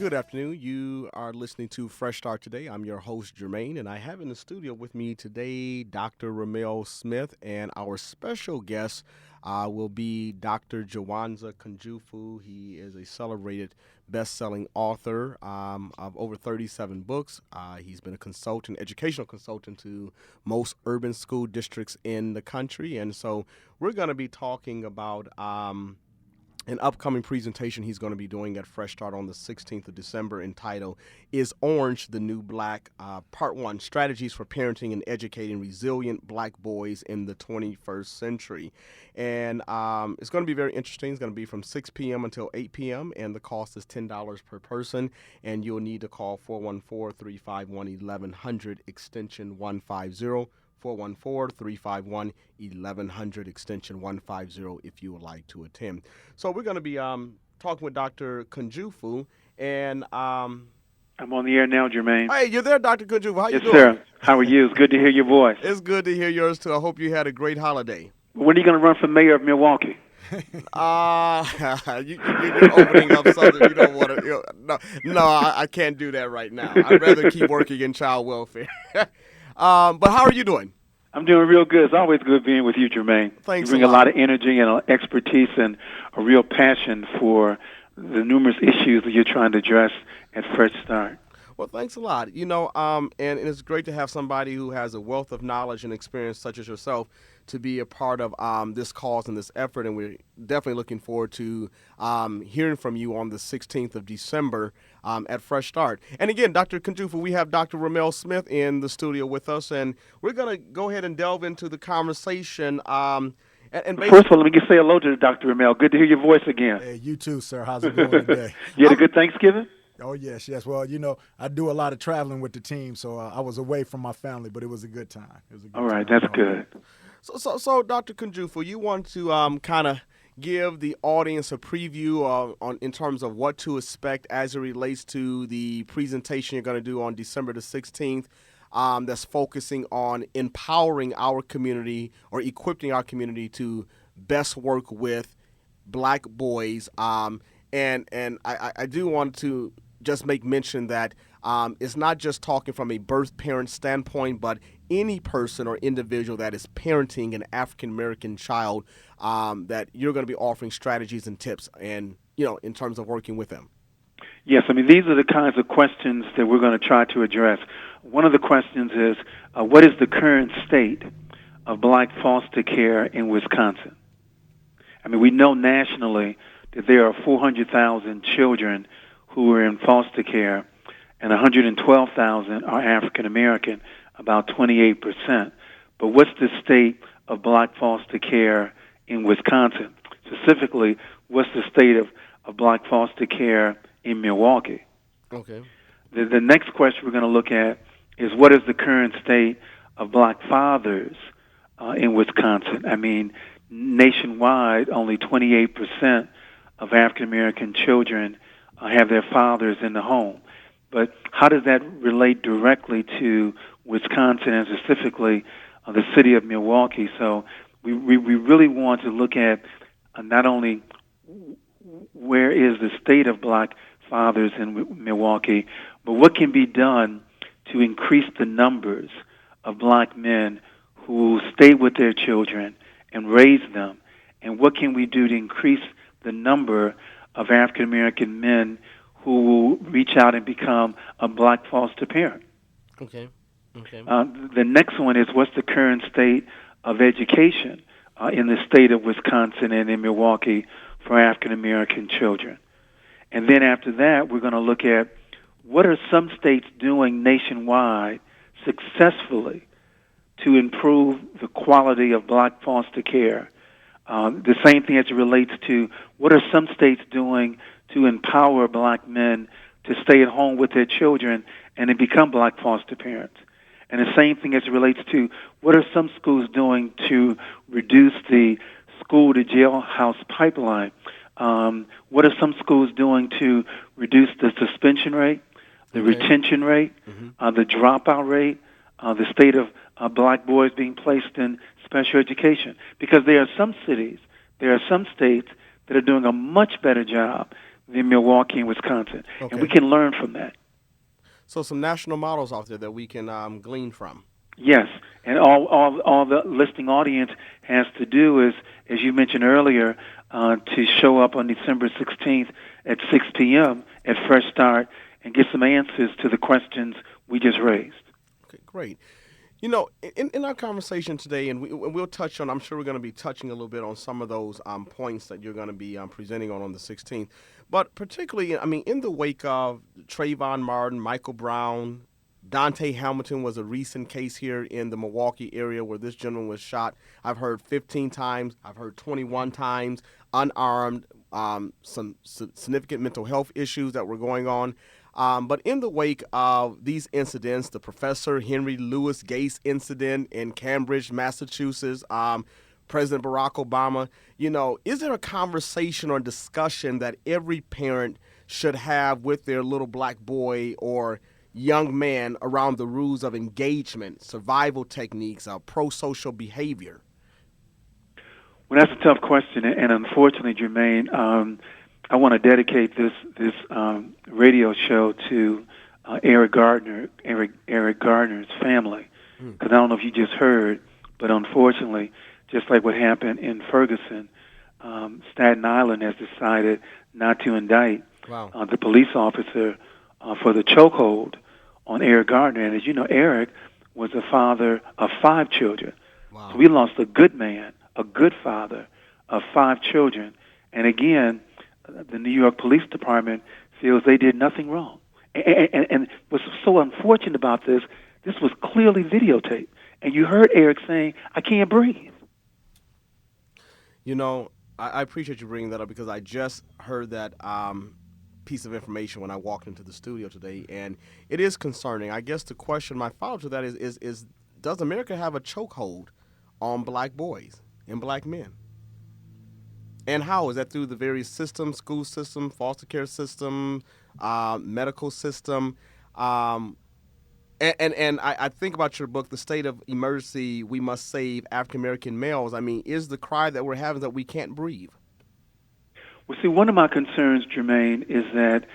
Good afternoon. You are listening to Fresh Start Today. I'm your host, Jermaine, and I have in the studio with me today Dr. Ramel Smith, and our special guest will be Dr. Jawanza Kunjufu. He is a celebrated best-selling author of over 37 books. He's been a consultant, educational consultant to most urban school districts in the country, and so we're going to be talking about an upcoming presentation he's going to be doing at Fresh Start on the 16th of December entitled Is Orange the New Black? Part 1, Strategies for Parenting and Educating Resilient Black Boys in the 21st Century. And it's going to be very interesting. It's going to be from 6 p.m. until 8 p.m., and the cost is $10 per person, and you'll need to call 414-351-1100, extension 150. 414-351-1100, extension 150 if you would like to attend. So we're going to be talking with Dr. Kunjufu, and I'm on the air now, Jermaine. hey, you're there, Dr. Kunjufu. How you Yes, doing? sir. How are you? It's good to hear your voice. It's good to hear yours, too. I hope you had a great holiday. When are you going to run for mayor of Milwaukee? You're opening up something you don't want to. No, I can't do that right now. I'd rather keep working in child welfare. But how are you doing? I'm doing real good. It's always good being with you, Jermaine. Thanks You bring a a lot of energy and expertise and a real passion for the numerous issues that you're trying to address at Fresh Start. Well, thanks a lot. And it's great to have somebody who has a wealth of knowledge and experience, such as yourself, to be a part of this cause and this effort. And we're definitely looking forward to hearing from you on the 16th of December at Fresh Start. And again, Dr. Kunjufu, we have Dr. Ramel Smith in the studio with us, and we're going to go ahead and delve into the conversation. First of all, let me say hello to Dr. Ramel. Good to hear your voice again. Hey, you too, sir. How's it going today? You had a good Thanksgiving? Oh, yes. Well, I do a lot of traveling with the team, so I was away from my family, but it was a good time. All right, that's good. So, Dr. Kunjufu, you want to kind of give the audience a preview in terms of what to expect as it relates to the presentation you're going to do on December the 16th that's focusing on empowering our community or equipping our community to best work with black boys. And I do want to just make mention that it's not just talking from a birth parent standpoint, but any person or individual that is parenting an African-American child, that you're going to be offering strategies and tips and, in terms of working with them. Yes, these are the kinds of questions that we're going to try to address. One of the questions is, what is the current state of black foster care in Wisconsin? We know nationally that there are 400,000 children who are in foster care, and 112,000 are African American, about 28%. But what's the state of black foster care in Wisconsin? Specifically, what's the state of black foster care in Milwaukee? Okay. The next question we're going to look at is, what is the current state of black fathers in Wisconsin? Nationwide, only 28% of African American children have their fathers in the home. But how does that relate directly to Wisconsin and specifically the city of Milwaukee? So we really want to look at not only where is the state of black fathers in Milwaukee, but what can be done to increase the numbers of black men who stay with their children and raise them, and what can we do to increase the number of African American men who will reach out and become a black foster parent. Okay. The next one is, what's the current state of education in the state of Wisconsin and in Milwaukee for African American children? And then after that, we're going to look at what are some states doing nationwide successfully to improve the quality of black foster care. The same thing as it relates to what are some states doing to empower black men to stay at home with their children and to become black foster parents. And the same thing as it relates to what are some schools doing to reduce the school to jailhouse pipeline. What are some schools doing to reduce the suspension rate, the retention rate, the dropout rate, the state of black boys being placed in special education? Because there are some cities, there are some states that are doing a much better job than Milwaukee and Wisconsin, and we Okay. can learn from that. So some national models out there that we can glean from. Yes, and all the listening audience has to do is, as you mentioned earlier, to show up on December 16th at 6 p.m. at Fresh Start and get some answers to the questions we just raised. Okay, great. You know, in our conversation today, and we'll touch on, I'm sure we're going to be touching a little bit on some of those points that you're going to be presenting on the 16th. But particularly, I mean, in the wake of Trayvon Martin, Michael Brown, Dante Hamilton was a recent case here in the Milwaukee area where this gentleman was shot. I've heard 15 times. I've heard 21 times, unarmed, some significant mental health issues that were going on. But in the wake of these incidents, the Professor Henry Louis Gates incident in Cambridge, Massachusetts, President Barack Obama, you know, is there a conversation or discussion that every parent should have with their little black boy or young man around the rules of engagement, survival techniques, pro-social behavior? Well, that's a tough question, and unfortunately, Jermaine, I want to dedicate this radio show to Eric Gardner's family, because I don't know if you just heard, but unfortunately, just like what happened in Ferguson, Staten Island has decided not to indict Wow. the police officer for the chokehold on Eric Gardner. And as you know, Eric was the father of 5 children. Wow. So we lost a good man, a good father of 5 children. And again, the New York Police Department feels they did nothing wrong. And what's so unfortunate about this was clearly videotaped. And you heard Eric saying, "I can't breathe." You know, I appreciate you bringing that up because I just heard that piece of information when I walked into the studio today, and it is concerning. I guess the question, my follow-up to that is does America have a chokehold on black boys and black men? And how? Is that through the various systems, school system, foster care system, medical system? And I think about your book, The State of Emergency, We Must Save African American Males. I mean, is the cry that we're having that we can't breathe? Well, see, one of my concerns, Jermaine, is that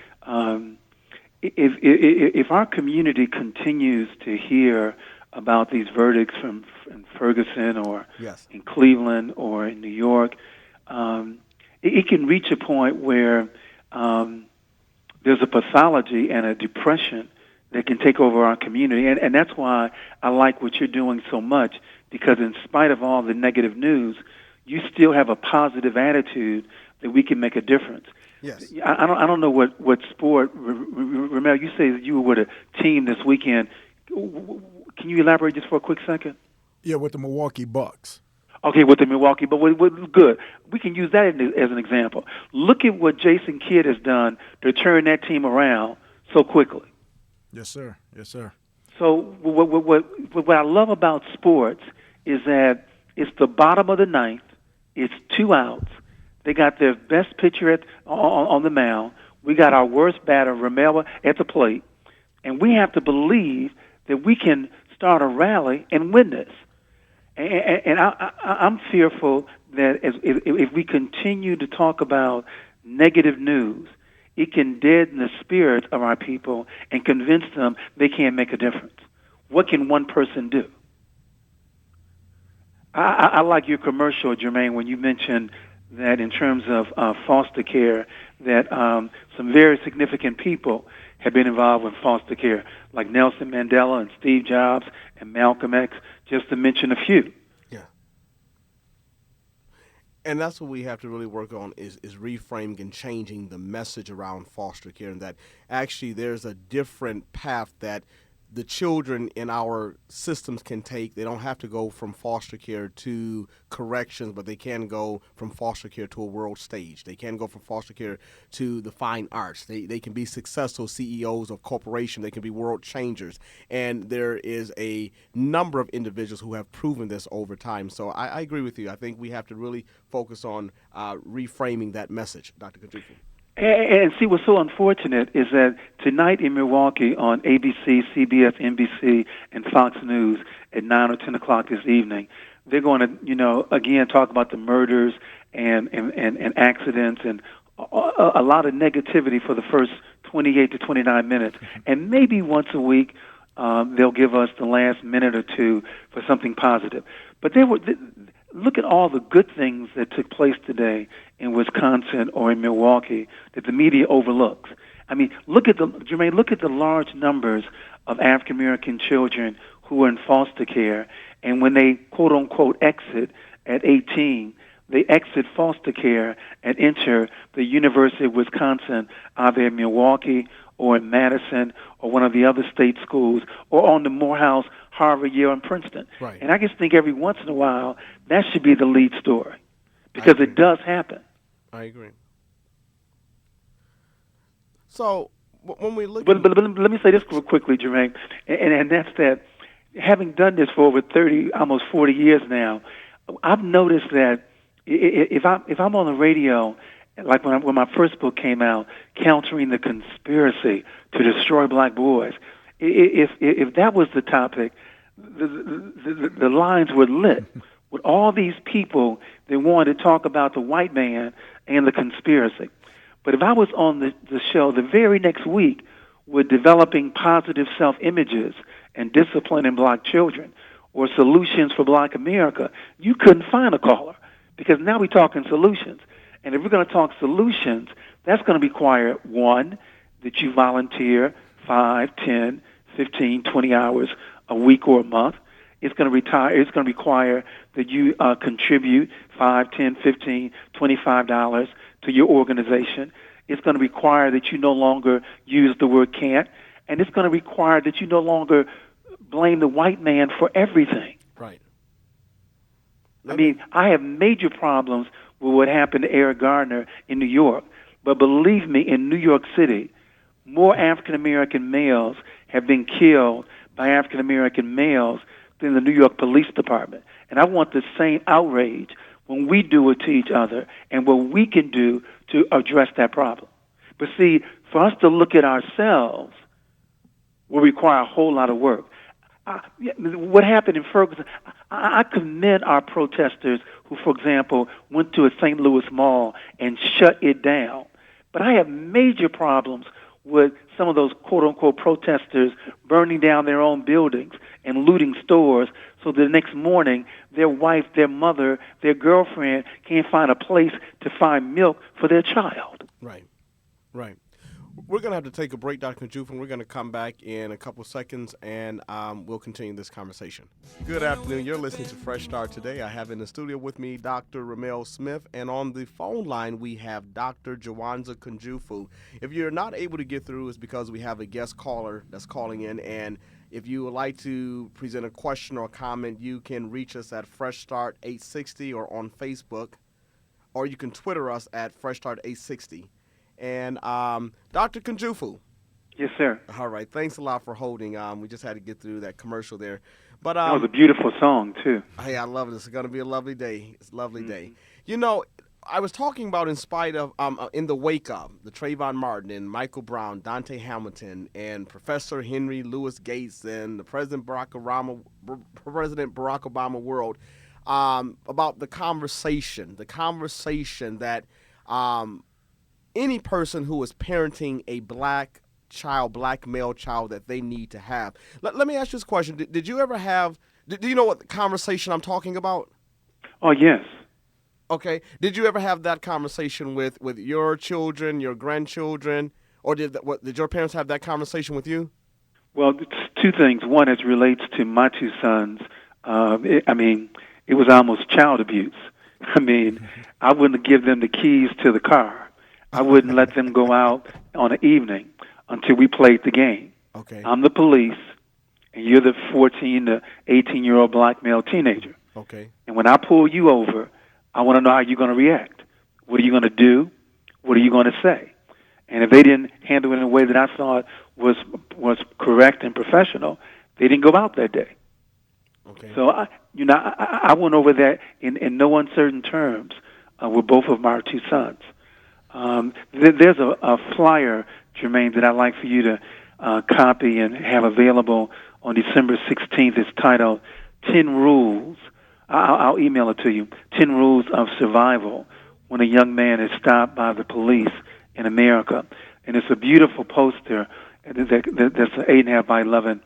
if our community continues to hear about these verdicts from in Ferguson or Yes. in Cleveland or in New York, it can reach a point where there's a pathology and a depression that can take over our community. And that's why I like what you're doing so much, because in spite of all the negative news, you still have a positive attitude that we can make a difference. Yes. I don't know what sport. Remember, you say that you were with a team this weekend. Can you elaborate just for a quick second? Yeah, with the Milwaukee Bucks. Okay, with the Milwaukee, but good. We can use that as an example. Look at what Jason Kidd has done to turn that team around so quickly. Yes, sir. Yes, sir. So what I love about sports is that it's the bottom of the ninth. It's 2 outs. They got their best pitcher on the mound. We got our worst batter, Ramel, at the plate. And we have to believe that we can start a rally and win this. And I'm fearful that if we continue to talk about negative news, it can deaden the spirit of our people and convince them they can't make a difference. What can one person do? I like your commercial, Jermaine, when you mentioned that in terms of foster care, that some very significant people have been involved with foster care, like Nelson Mandela and Steve Jobs and Malcolm X, just to mention a few. Yeah. And that's what we have to really work on is reframing and changing the message around foster care, and that actually there's a different path that the children in our systems can take. They don't have to go from foster care to corrections, but they can go from foster care to a world stage. They can go from foster care to the fine arts. They can be successful CEOs of corporations. They can be world changers. And there is a number of individuals who have proven this over time. So I agree with you. I think we have to really focus on reframing that message, Dr. Kadrifu. And see, what's so unfortunate is that tonight in Milwaukee on ABC, CBS, NBC, and Fox News at 9 or 10 o'clock this evening, they're going to, again, talk about the murders and accidents and a lot of negativity for the first 28 to 29 minutes, and maybe once a week they'll give us the last minute or two for something positive. But look at all the good things that took place today in Wisconsin or in Milwaukee that the media overlooks. I mean, Jermaine, look at the large numbers of African American children who are in foster care, and when they quote unquote exit at 18, they exit foster care and enter the University of Wisconsin, either in Milwaukee or in Madison or one of the other state schools, or on to Morehouse, Harvard, Yale, and Princeton. Right. And I just think every once in a while that should be the lead story, because it does happen. I agree. So when we look, but let me say this real quickly, Jermaine, and that's that. Having done this for over 30, almost 40 years now, I've noticed that if I'm on the radio, like when my first book came out, Countering the Conspiracy to Destroy Black Boys, if that was the topic, the lines were lit with all these people that wanted to talk about the white man and the conspiracy. But if I was on the show the very next week with developing positive self-images and discipline in black children or solutions for black America, you couldn't find a caller, because now we're talking solutions. And if we're going to talk solutions, that's going to require, one, that you volunteer 5, 10, 15, 20 hours a week or a month. It's going to require that you contribute $5, $10, $15, $25 to your organization. It's going to require that you no longer use the word can't, and it's going to require that you no longer blame the white man for everything. Right. I mean, I have major problems with what happened to Eric Gardner in New York, but believe me, in New York City, more African American males have been killed by African American males than the New York Police Department. And I want the same outrage when we do it to each other and what we can do to address that problem. But see, for us to look at ourselves will require a whole lot of work. What happened in Ferguson, I commend our protesters who, for example, went to a St. Louis mall and shut it down. But I have major problems with some of those quote-unquote protesters burning down their own buildings and looting stores so the next morning their wife, their mother, their girlfriend can't find a place to find milk for their child. Right, right. We're going to have to take a break, Dr. Juf, and we're going to come back in a couple seconds, and we'll continue this conversation. Good afternoon. You're listening to Fresh Start Today. I have in the studio with me Dr. Ramel Smith, and on the phone line we have Dr. Jawanza Kunjufu. If you're not able to get through, it's because we have a guest caller that's calling in, and if you would like to present a question or comment, you can reach us at Fresh Start 860 or on Facebook, or you can Twitter us at Fresh Start 860. And Dr. Kunjufu. Yes, sir. All right. Thanks a lot for holding. We just had to get through that commercial there. But that was a beautiful song, too. Hey, I love it. It's going to be a lovely day. It's a lovely day. You know, I was talking about in spite of, in the wake of the Trayvon Martin and Michael Brown, Dante Hamilton, and Professor Henry Louis Gates and the President Barack Obama world, about the conversation that any person who is parenting a black male child that they need to have. Let me ask you this question. Did you ever have, do you know what conversation I'm talking about? Oh, yes. Okay. Did you ever have that conversation with your children, your grandchildren, or did your parents have that conversation with you? Well, it's two things. One, as relates to my two sons, it was almost child abuse. I mean, I wouldn't give them the keys to the car. I wouldn't let them go out on an evening until we played the game. Okay. I'm the police, and you're the 14 to 18-year-old black male teenager. Okay. And when I pull you over, I want to know how you're going to react. What are you going to do? What are you going to say? And if they didn't handle it in a way that I thought was correct and professional, they didn't go out that day. Okay. So I went over that in no uncertain terms with both of my two sons. There's a flyer, Jermaine, that I'd like for you to copy and have available on December 16th. It's titled 10 Rules. I'll email it to you. 10 Rules of Survival when a young man is stopped by the police in America. And it's a beautiful poster. That's an 8.5 by 11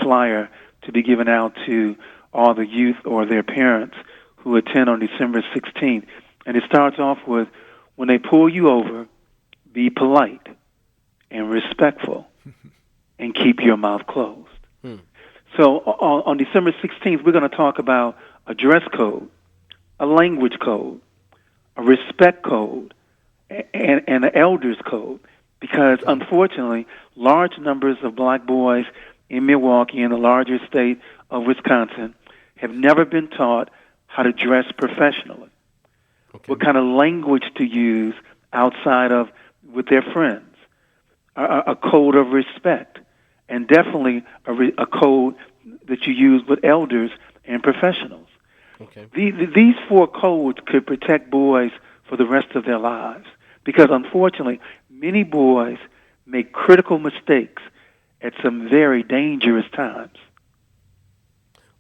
flyer to be given out to all the youth or their parents who attend on December 16th. And it starts off with, when they pull you over, be polite and respectful and keep your mouth closed. So on December 16th, we're going to talk about a dress code, a language code, a respect code, and an elders code. Because unfortunately, large numbers of black boys in Milwaukee and the larger state of Wisconsin have never been taught how to dress professionally, what kind of language to use outside of with their friends, a code of respect, and definitely a code that you use with elders and professionals. These four codes could protect boys for the rest of their lives, because unfortunately, many boys make critical mistakes at some very dangerous times.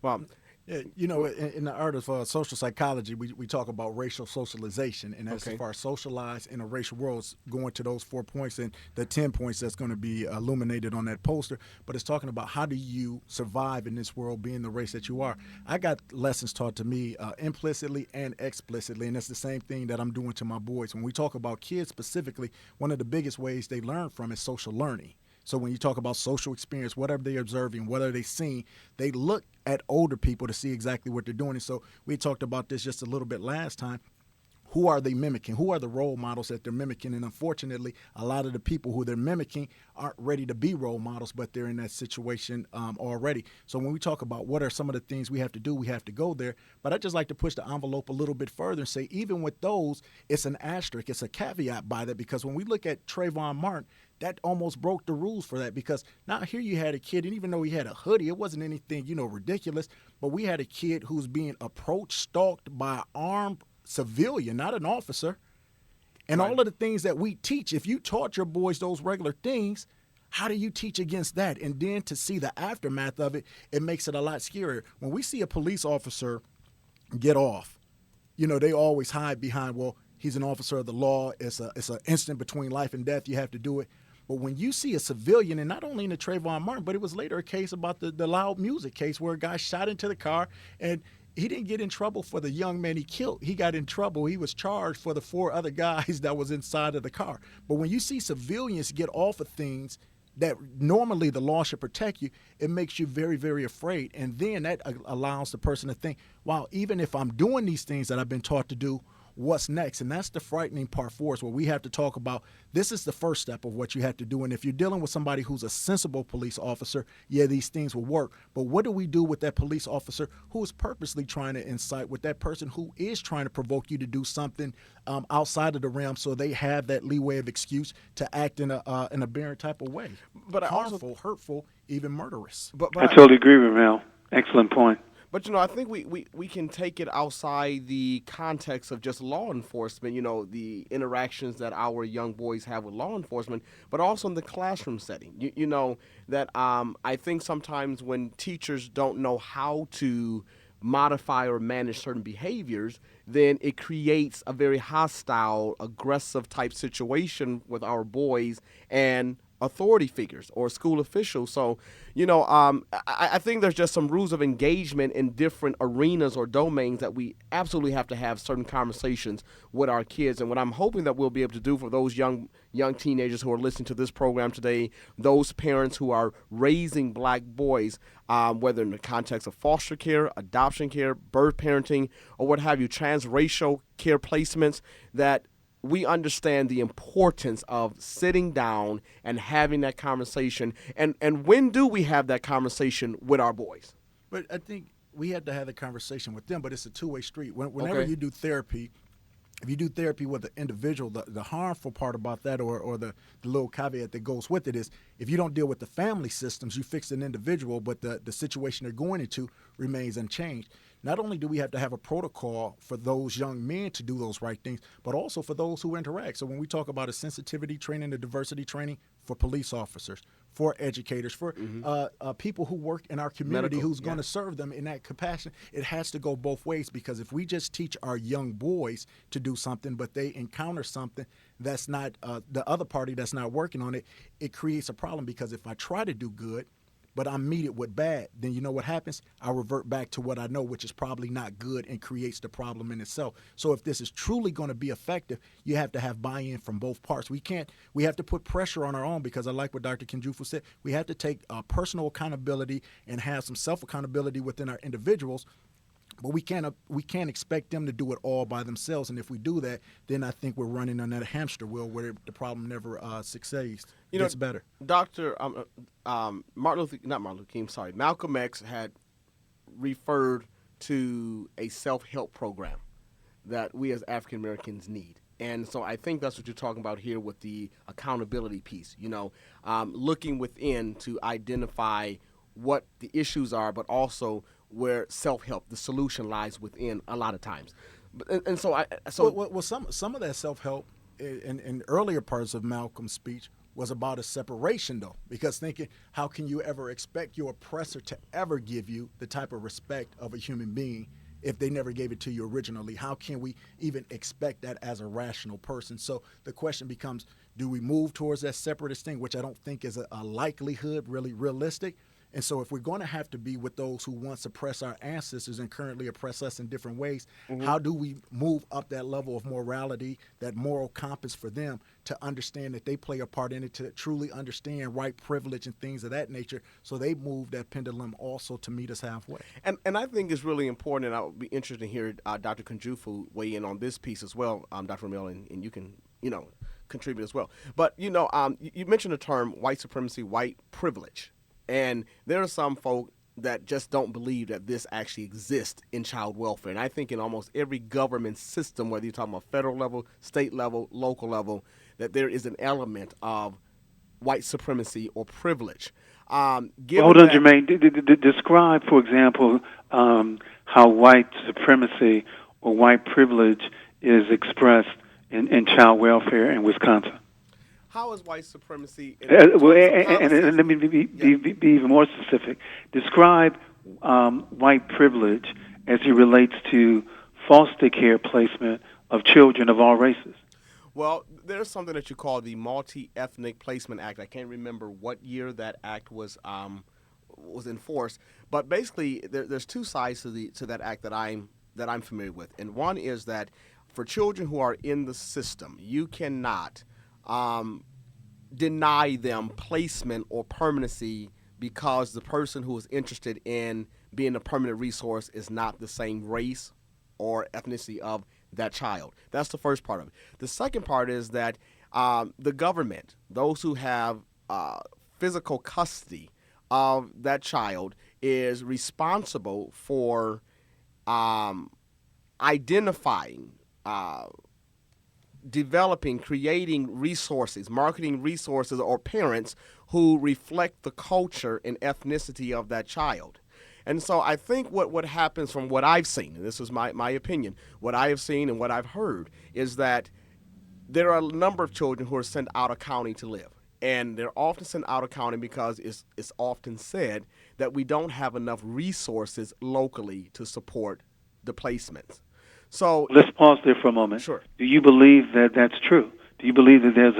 Well, Yeah, in the art of social psychology, we talk about racial socialization, and as far as socialized in a racial world, it's going to those 4 points and the 10 points that's going to be illuminated on that poster. But it's talking about how do you survive in this world being the race that you are. I got lessons taught to me implicitly and explicitly, and that's the same thing that I'm doing to my boys. When we talk about kids specifically, one of the biggest ways they learn from is social learning. So when you talk about social experience, whatever they're observing, whatever they're seeing, they look at older people to see exactly what they're doing. And so we talked about this just a little bit last time. Who are they mimicking? Who are the role models that they're mimicking? And unfortunately, a lot of the people who they're mimicking aren't ready to be role models, but they're in that situation already. So when we talk about what are some of the things we have to do, we have to go there. But I just like to push the envelope a little bit further and say, even with those, it's an asterisk, it's a caveat by that, because when we look at Trayvon Martin, that almost broke the rules for that, because now here you had a kid, and even though he had a hoodie, it wasn't anything, ridiculous, but we had a kid who's being approached, stalked by an armed civilian, not an officer. And all of the things that we teach, if you taught your boys those regular things, how do you teach against that? And then to see the aftermath of it, it makes it a lot scarier. When we see a police officer get off, they always hide behind, well, he's an officer of the law. It's an instant between life and death. You have to do it. But when you see a civilian, and not only in the Trayvon Martin, but it was later a case about the loud music case where a guy shot into the car, and he didn't get in trouble for the young man he killed. He got in trouble. He was charged for the 4 other guys that was inside of the car. But when you see civilians get off of things that normally the law should protect you, it makes you very, very afraid. And then that allows the person to think, wow, even if I'm doing these things that I've been taught to do, what's next? And that's the frightening part for us, where we have to talk about this is the first step of what you have to do. And if you're dealing with somebody who's a sensible police officer, yeah, these things will work. But what do we do with that police officer who is purposely trying to incite, with that person who is trying to provoke you to do something outside of the realm, so they have that leeway of excuse to act in a aberrant type of way? But harmful, hurtful, even murderous. But I totally agree with Mel. Excellent point. But, I think we can take it outside the context of just law enforcement, the interactions that our young boys have with law enforcement, but also in the classroom setting. That I think sometimes when teachers don't know how to modify or manage certain behaviors, then it creates a very hostile, aggressive type situation with our boys and authority figures or school officials. So, I think there's just some rules of engagement in different arenas or domains that we absolutely have to have certain conversations with our kids. And what I'm hoping that we'll be able to do for those young teenagers who are listening to this program today, those parents who are raising black boys, whether in the context of foster care, adoption care, birth parenting, or what have you, transracial care placements, that we understand the importance of sitting down and having that conversation. And when do we have that conversation with our boys? But I think we have to have the conversation with them, but it's a two-way street. Whenever you do therapy, if you do therapy with the individual, the harmful part about that, or the little caveat that goes with it, is if you don't deal with the family systems, you fix an individual, but the situation they're going into remains unchanged. not only do we have to have a protocol for those young men to do those right things, but also for those who interact. So when we talk about a sensitivity training, a diversity training for police officers, for educators, for people who work in our community, Medical, who's going to serve them in that capacity, it has to go both ways, because if we just teach our young boys to do something, but they encounter something that's not the other party that's not working on it, it creates a problem. Because if I try to do good, but I'm meted with bad, then you know what happens? I revert back to what I know, which is probably not good, and creates the problem in itself. So if this is truly going to be effective, you have to have buy-in from both parts. We have to put pressure on our own, because I like what Dr. Kinjufu said. We have to take personal accountability and have some self-accountability within our individuals. But we can't expect them to do it all by themselves. And if we do that, then I think we're running on that hamster wheel where the problem never succeeds. Gets better. Dr. Malcolm X had referred to a self-help program that we as African Americans need. And so I think that's what you're talking about here with the accountability piece, looking within to identify what the issues are, but also where self-help, the solution lies within a lot of times. Some of that self-help in earlier parts of Malcolm's speech was about a separation, though, because thinking, how can you ever expect your oppressor to ever give you the type of respect of a human being if they never gave it to you originally? How can we even expect that as a rational person? So the question becomes, do we move towards that separatist thing, which I don't think is a likelihood, really realistic? And so if we're going to have to be with those who once oppressed our ancestors and currently oppress us in different ways, how do we move up that level of morality, that moral compass for them to understand that they play a part in it, to truly understand white privilege and things of that nature, so they move that pendulum also to meet us halfway? And I think it's really important, and I would be interested to hear Dr. Kunjufu weigh in on this piece as well, Dr. Ramel, and you can, contribute as well. But, you mentioned the term white supremacy, white privilege. And there are some folk that just don't believe that this actually exists in child welfare. And I think in almost every government system, whether you're talking about federal level, state level, local level, that there is an element of white supremacy or privilege. Hold on, Jermaine. Describe, for example, how white supremacy or white privilege is expressed in child welfare in Wisconsin. How is white supremacy? And let me be even more specific. Describe white privilege as it relates to foster care placement of children of all races. Well, there's something that you call the Multi-Ethnic Placement Act. I can't remember what year that act was enforced, but basically there's two sides to that act that I'm familiar with, and one is that for children who are in the system, you cannot deny them placement or permanency because the person who is interested in being a permanent resource is not the same race or ethnicity of that child. That's the first part of it. The second part is that the government, those who have physical custody of that child, is responsible for identifying, developing, creating resources, marketing resources, or parents who reflect the culture and ethnicity of that child. And so I think what happens from what I've seen, and this is my opinion, what I have seen and what I've heard is that there are a number of children who are sent out of county to live. And they're often sent out of county because it's often said that we don't have enough resources locally to support the placements. So let's pause there for a moment. Sure. Do you believe that that's true? Do you believe that there's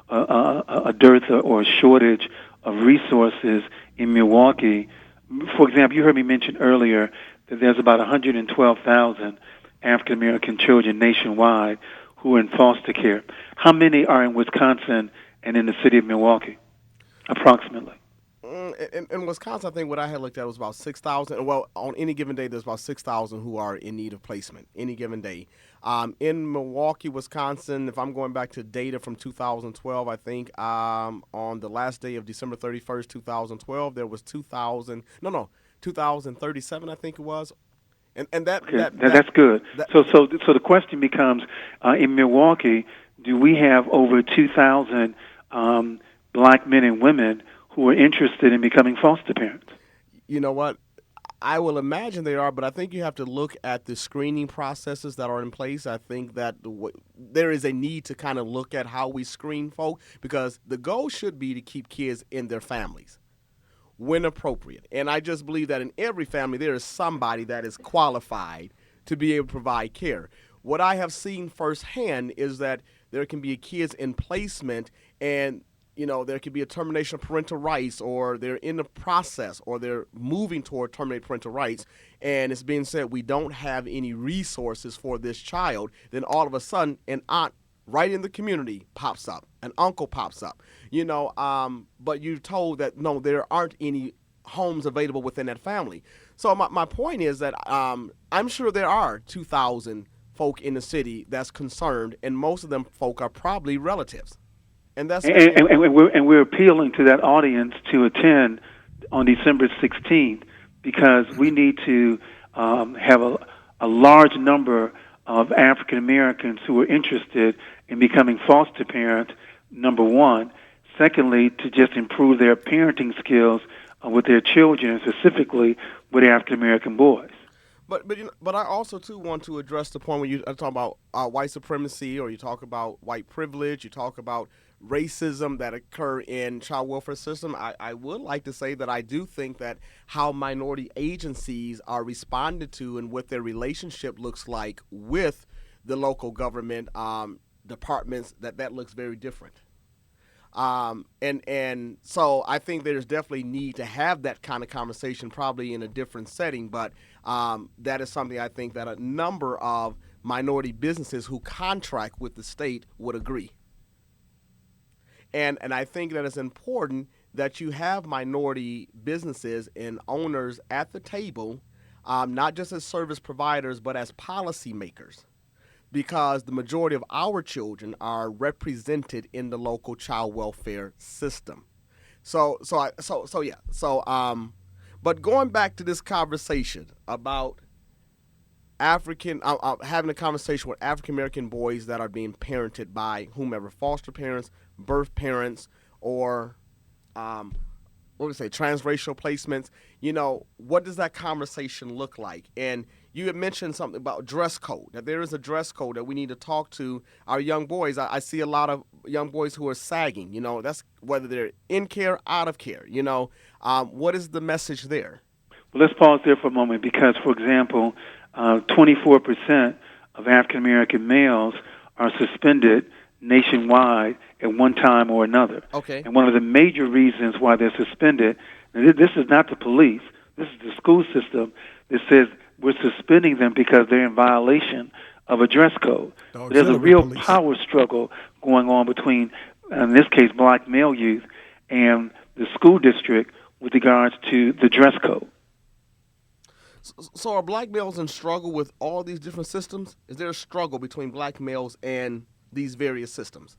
a dearth or a shortage of resources in Milwaukee? For example, you heard me mention earlier that there's about 112,000 African American children nationwide who are in foster care. How many are in Wisconsin and in the city of Milwaukee, approximately? In Wisconsin, I think what I had looked at was about 6,000. Well, on any given day, there's about 6,000 who are in need of placement, any given day. In Milwaukee, Wisconsin, if I'm going back to data from 2012, I think on the last day of December 31st, 2012, there was 2,037, I think it was. And that's good. So the question becomes, in Milwaukee, do we have over 2,000 black men and women who are interested in becoming foster parents? You know what? I will imagine they are, but I think you have to look at the screening processes that are in place. I think that there is a need to kind of look at how we screen folk, because the goal should be to keep kids in their families when appropriate. And I just believe that in every family there is somebody that is qualified to be able to provide care. What I have seen firsthand is that there can be kids in placement, and there could be a termination of parental rights, or they're in the process, or they're moving toward terminate parental rights, and it's being said we don't have any resources for this child. Then all of a sudden, an aunt right in the community pops up, an uncle pops up, but you're told that no, there aren't any homes available within that family. So my point is that I'm sure there are 2,000 folk in the city that's concerned, and most of them folk are probably relatives. And that's we're appealing to that audience to attend on December 16th, because we need to have a large number of African Americans who are interested in becoming foster parents, number one. Secondly, to just improve their parenting skills with their children, specifically with African American boys. But I also too want to address the point when you talk about white supremacy, or you talk about white privilege, you talk about racism that occur in child welfare system. I would like to say that I do think that how minority agencies are responded to and what their relationship looks like with the local government departments, that looks very different. And so I think there's definitely need to have that kind of conversation, probably in a different setting, but that is something I think that a number of minority businesses who contract with the state would agree. And I think that it's important that you have minority businesses and owners at the table, not just as service providers, but as policymakers, because the majority of our children are represented in the local child welfare system. But going back to this conversation about having a conversation with African American boys that are being parented by whomever, foster parents, birth parents, or transracial placements. What does that conversation look like? And you had mentioned something about dress code, that there is a dress code that we need to talk to our young boys. I see a lot of young boys who are sagging. That's whether they're in care, out of care. What is the message there? Well, let's pause there for a moment, because, for example, 24% of African American males are suspended nationwide at one time or another. Okay. And one of the major reasons why they're suspended, and this is not the police, this is the school system that says we're suspending them because they're in violation of a dress code. There's a real power struggle going on between, in this case, black male youth and the school district with regards to the dress code. So are black males in struggle with all these different systems? Is there a struggle between black males and these various systems?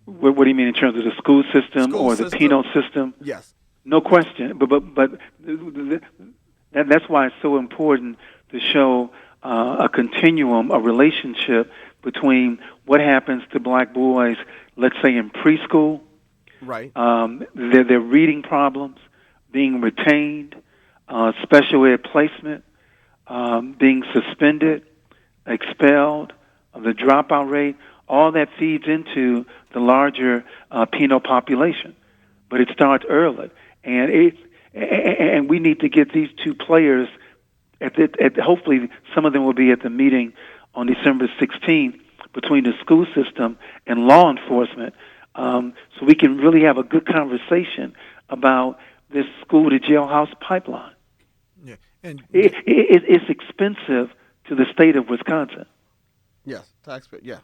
What do you mean in terms of the school system or the penal system? Yes. No question. But that's why it's so important to show a continuum, a relationship between what happens to black boys, let's say in preschool, right? Their reading problems, being retained, special ed placement, being suspended, expelled, the dropout rate, all that feeds into the larger penal population. But it starts early, and we need to get these two players. Hopefully, some of them will be at the meeting on December 16th between the school system and law enforcement, so we can really have a good conversation about this school to jailhouse pipeline. Yeah, and it's expensive to the state of Wisconsin. Yes, taxpayer. Yeah.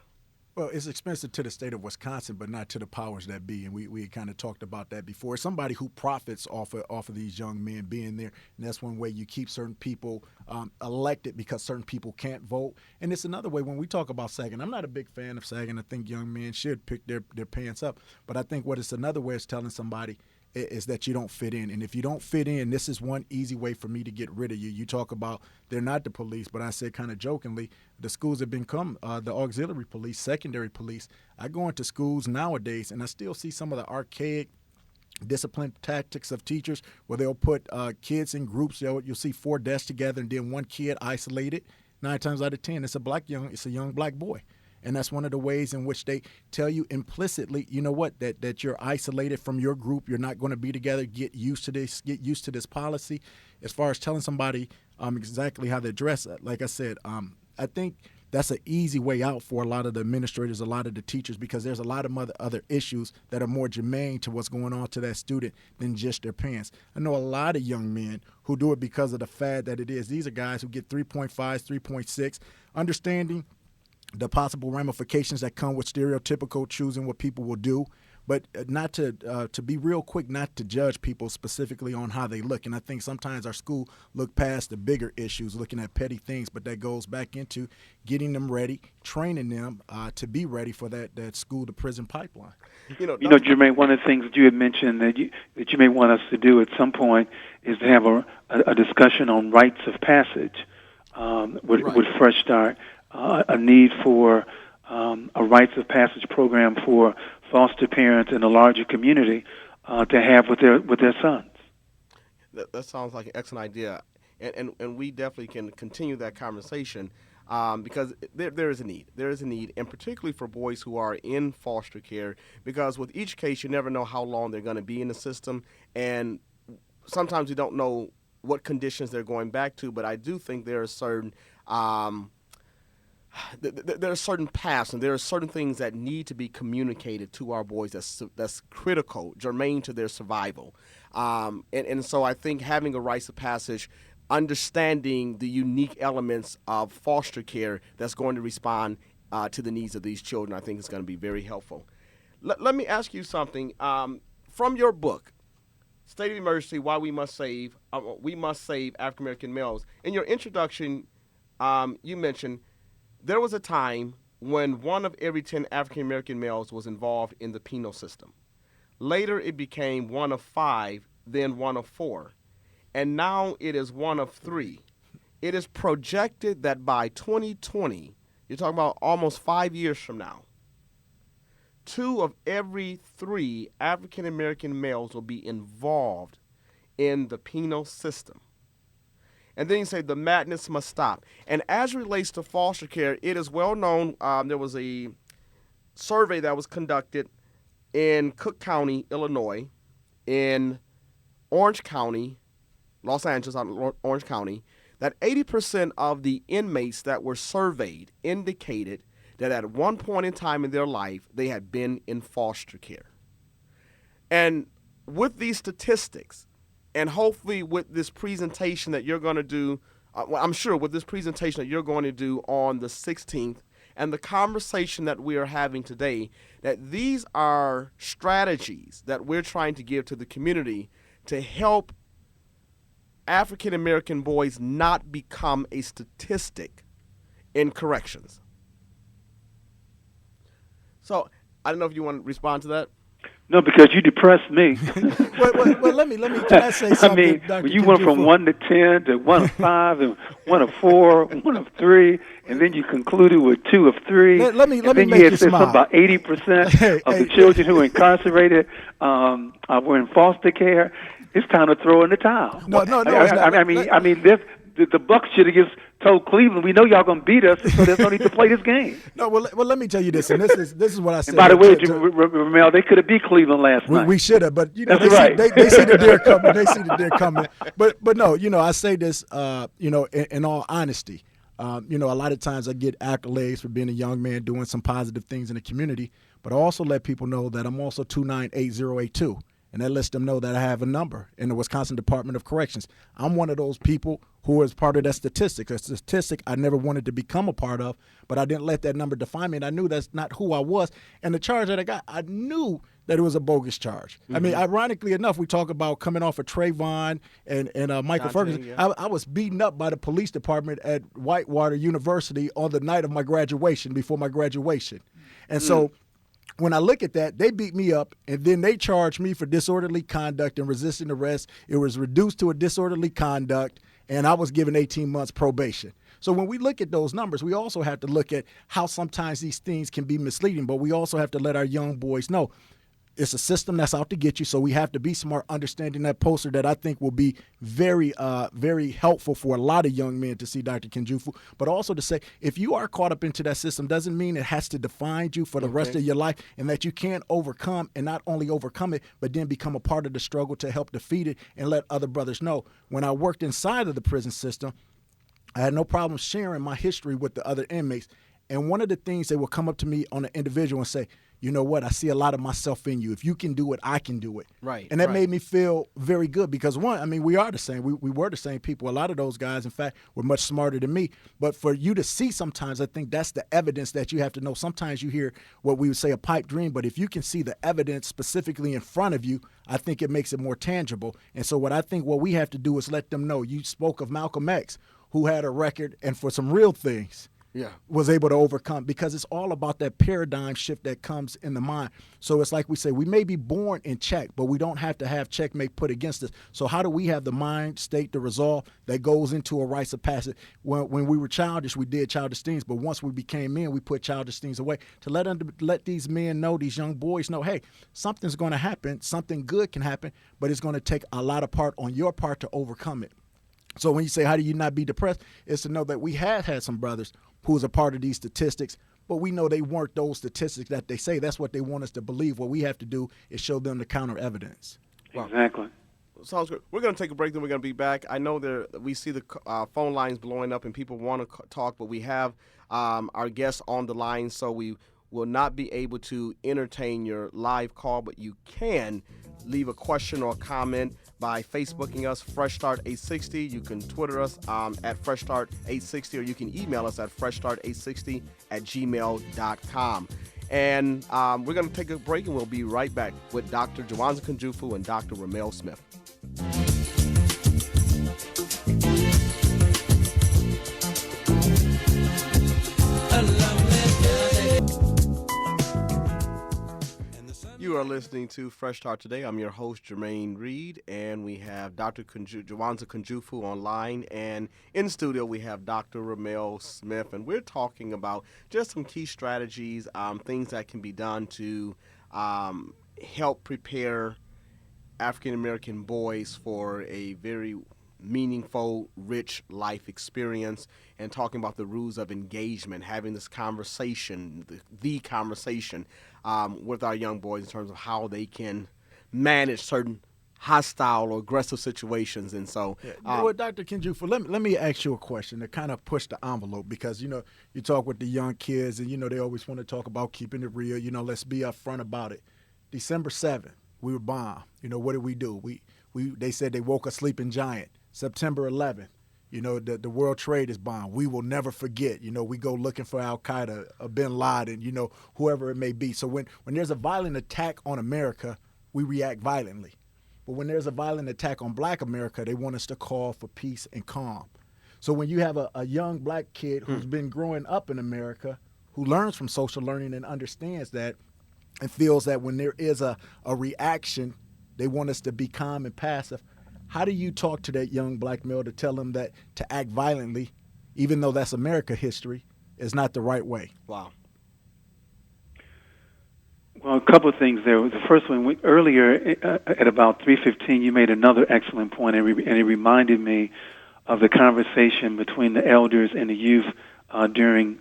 Well, it's expensive to the state of Wisconsin, but not to the powers that be, and we kind of talked about that before. Somebody who profits off of these young men being there, and that's one way you keep certain people elected, because certain people can't vote. And it's another way when we talk about sagging. I'm not a big fan of sagging. I think young men should pick their pants up, but I think what it's another way is telling somebody is that you don't fit in. And if you don't fit in, this is one easy way for me to get rid of you. You talk about they're not the police, but I said kind of jokingly, the schools have become the auxiliary police, secondary police. I go into schools nowadays, and I still see some of the archaic discipline tactics of teachers where they'll put kids in groups. You'll see 4 desks together and then one kid isolated. 9 times out of 10, it's a young black boy. And that's one of the ways in which they tell you implicitly, you know what, that you're isolated from your group. You're not going to be together. Get used to this policy. As far as telling somebody exactly how to dress, like I said, I think that's an easy way out for a lot of the administrators, a lot of the teachers, because there's a lot of other issues that are more germane to what's going on to that student than just their pants. I know a lot of young men who do it because of the fad that it is. These are guys who get 3.5s, 3.6, understanding the possible ramifications that come with stereotypical choosing what people will do, but not to be real quick, not to judge people specifically on how they look. And I think sometimes our school look past the bigger issues, looking at petty things, but that goes back into getting them ready, training them to be ready for that school to prison pipeline. Jermaine, one of the things that you had mentioned that you may want us to do at some point is to have a discussion on rites of passage with Fresh Start, a need for a rites of passage program for foster parents in a larger community to have with their sons. That sounds like an excellent idea, and we definitely can continue that conversation because there is a need. There is a need, and particularly for boys who are in foster care, because with each case, you never know how long they're going to be in the system, and sometimes you don't know what conditions they're going back to, but I do think there are certain there are certain paths and there are certain things that need to be communicated to our boys that's critical, germane to their survival. And so I think having a rites of passage, understanding the unique elements of foster care that's going to respond to the needs of these children, I think is going to be very helpful. Let me ask you something. From your book, State of Emergency, Why We Must Save African American Males, in your introduction, you mentioned there was a time when 1 of every 10 African American males was involved in the penal system. Later, it became 1 of 5, then 1 of 4, and now it is 1 of 3. It is projected that by 2020, you're talking about almost 5 years from now, 2 of every 3 African American males will be involved in the penal system. And then you say the madness must stop. And as relates to foster care, it is well known. There was a survey that was conducted in Cook County, Illinois, in Orange County, Los Angeles, Orange County, that 80% of the inmates that were surveyed indicated that at one point in time in their life, they had been in foster care. And with these statistics, and hopefully with this presentation that you're going to do, I'm sure with this presentation that you're going to do on the 16th and the conversation that we are having today, that these are strategies that we're trying to give to the community to help African American boys not become a statistic in corrections. So I don't know if you want to respond to that. No, because you depressed me. well, let me. Can I say something? I mean, Dr. you went from 1 to 10 to 1 of 5 and 1 of 4, 1 of 3, and then you concluded with 2 of 3. Let me then make you had you said smile. something about 80% of the children who were incarcerated were in foster care. It's time to throw in the towel. No, it's not. I mean, the Bucks should have just told Cleveland, we know y'all gonna beat us, so there's no need to play this game. No, well, let me tell you this, and this is what I said. And by the way, Ramel, they could have beat Cleveland last night. We should have, but That's they right. see the deer coming. They see the deer coming. But no, I say this, in all honesty. A lot of times I get accolades for being a young man doing some positive things in the community, but I also let people know that I'm also 298082. And that lets them know that I have a number in the Wisconsin Department of Corrections. I'm one of those people who is part of that statistic. A statistic I never wanted to become a part of, but I didn't let that number define me, and I knew that's not who I was. And the charge that I got, I knew that it was a bogus charge. Mm-hmm. I mean, ironically enough, we talk about coming off of Trayvon and Michael Ferguson. Yeah. I was beaten up by the police department at Whitewater University on the night of my graduation, before my graduation. And so when I look at that, they beat me up, and then they charged me for disorderly conduct and resisting arrest. It was reduced to a disorderly conduct, and I was given 18 months probation. So when we look at those numbers, we also have to look at how sometimes these things can be misleading, but we also have to let our young boys know It's a system that's out to get you, so we have to be smart, understanding that poster that I think will be very, very helpful for a lot of young men to see Dr. Kenjufu. But also to say, if you are caught up into that system, doesn't mean it has to define you for the rest of your life, and that you can't overcome, and not only overcome it, but then become a part of the struggle to help defeat it and let other brothers know. When I worked inside of the prison system, I had no problem sharing my history with the other inmates. And one of the things they would come up to me on an individual and say, you know what, I see a lot of myself in you. If you can do it, I can do it. Right. And that made me feel very good because, one, I mean, we are the same. We were the same people. A lot of those guys, in fact, were much smarter than me. But for you to see sometimes, I think that's the evidence that you have to know. Sometimes you hear what we would say a pipe dream, but if you can see the evidence specifically in front of you, I think it makes it more tangible. And so what I think what we have to do is let them know. You spoke of Malcolm X, who had a record, and for some real things, was able to overcome, because it's all about that paradigm shift that comes in the mind. So it's like we say, we may be born in check, but we don't have to have checkmate put against us. So how do we have the mind state, the resolve that goes into a rites of passage? When we were childish, we did childish things, but once we became men, we put childish things away to let these men know, these young boys know, hey, something's going to happen, something good can happen, but it's going to take a lot of part on your part to overcome it. So when you say, how do you not be depressed, it's to know that we have had some brothers who was a part of these statistics, but we know they weren't those statistics that they say. That's what they want us to believe. What we have to do is show them the counter evidence. Exactly. Sounds good. We're going to take a break, then we're going to be back. I know we see the phone lines blowing up and people want to talk, but we have our guests on the line, so we will not be able to entertain your live call, but you can leave a question or comment by Facebooking us, Fresh Start 860. You can Twitter us at Fresh Start 860, or you can email us at freshstart860@gmail.com. And we're going to take a break, and we'll be right back with Dr. Jawanza Kenjufu and Dr. Ramel Smith. You are listening to Fresh Start Today. I'm your host, Jermaine Reed, and we have Dr. Jawanza Kenjufu online. And in studio, we have Dr. Ramel Smith, and we're talking about just some key strategies, things that can be done to help prepare African-American boys for a very meaningful, rich life experience, and talking about the rules of engagement, having this conversation, the conversation with our young boys in terms of how they can manage certain hostile or aggressive situations. And so, Dr. Kenjufu, let me ask you a question to kind of push the envelope, because, you talk with the young kids and, they always want to talk about keeping it real. Let's be upfront about it. December 7th, we were bombed. What did we do? They said they woke a sleeping giant. September 11th, the World Trade is bombed. We will never forget. We go looking for Al-Qaeda, Bin Laden, whoever it may be. So when there's a violent attack on America, we react violently. But when there's a violent attack on Black America, they want us to call for peace and calm. So when you have a young Black kid who's been growing up in America, who learns from social learning and understands that, and feels that when there is a reaction, they want us to be calm and passive, how do you talk to that young Black male to tell him that to act violently, even though that's America history, is not the right way? Wow. Well, a couple of things there. The first one, earlier at about 3:15, you made another excellent point, and it reminded me of the conversation between the elders and the youth during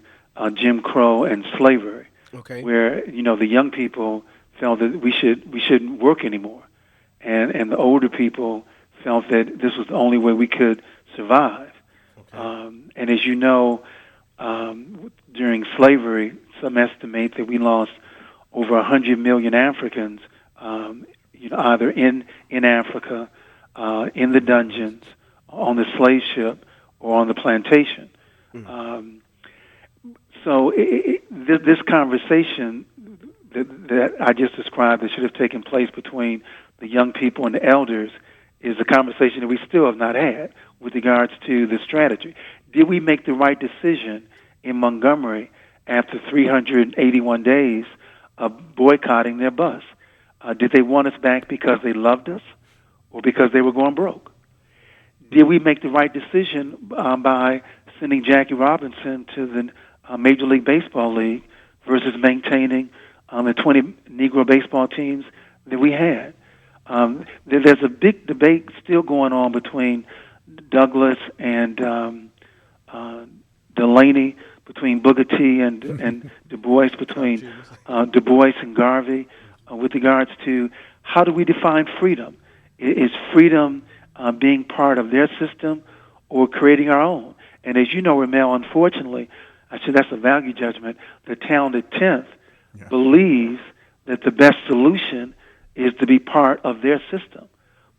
Jim Crow and slavery, where the young people felt that we shouldn't work anymore, and the older people felt that this was the only way we could survive. And as you know, during slavery, some estimate that we lost over 100 million Africans, either in Africa, in the dungeons, on the slave ship, or on the plantation. So this conversation that I just described that should have taken place between the young people and the elders is a conversation that we still have not had with regards to the strategy. Did we make the right decision in Montgomery after 381 days of boycotting their bus? Did they want us back because they loved us or because they were going broke? Did we make the right decision by sending Jackie Robinson to the Major League Baseball League versus maintaining the 20 Negro baseball teams that we had. There's a big debate still going on between Douglas and Delaney, between Booker T and Du Bois, between Du Bois and Garvey, with regards to how do we define freedom? Is freedom being part of their system or creating our own? And as you know, Ramel, unfortunately, I said that's a value judgment. The talented 10th believes that the best solution is to be part of their system.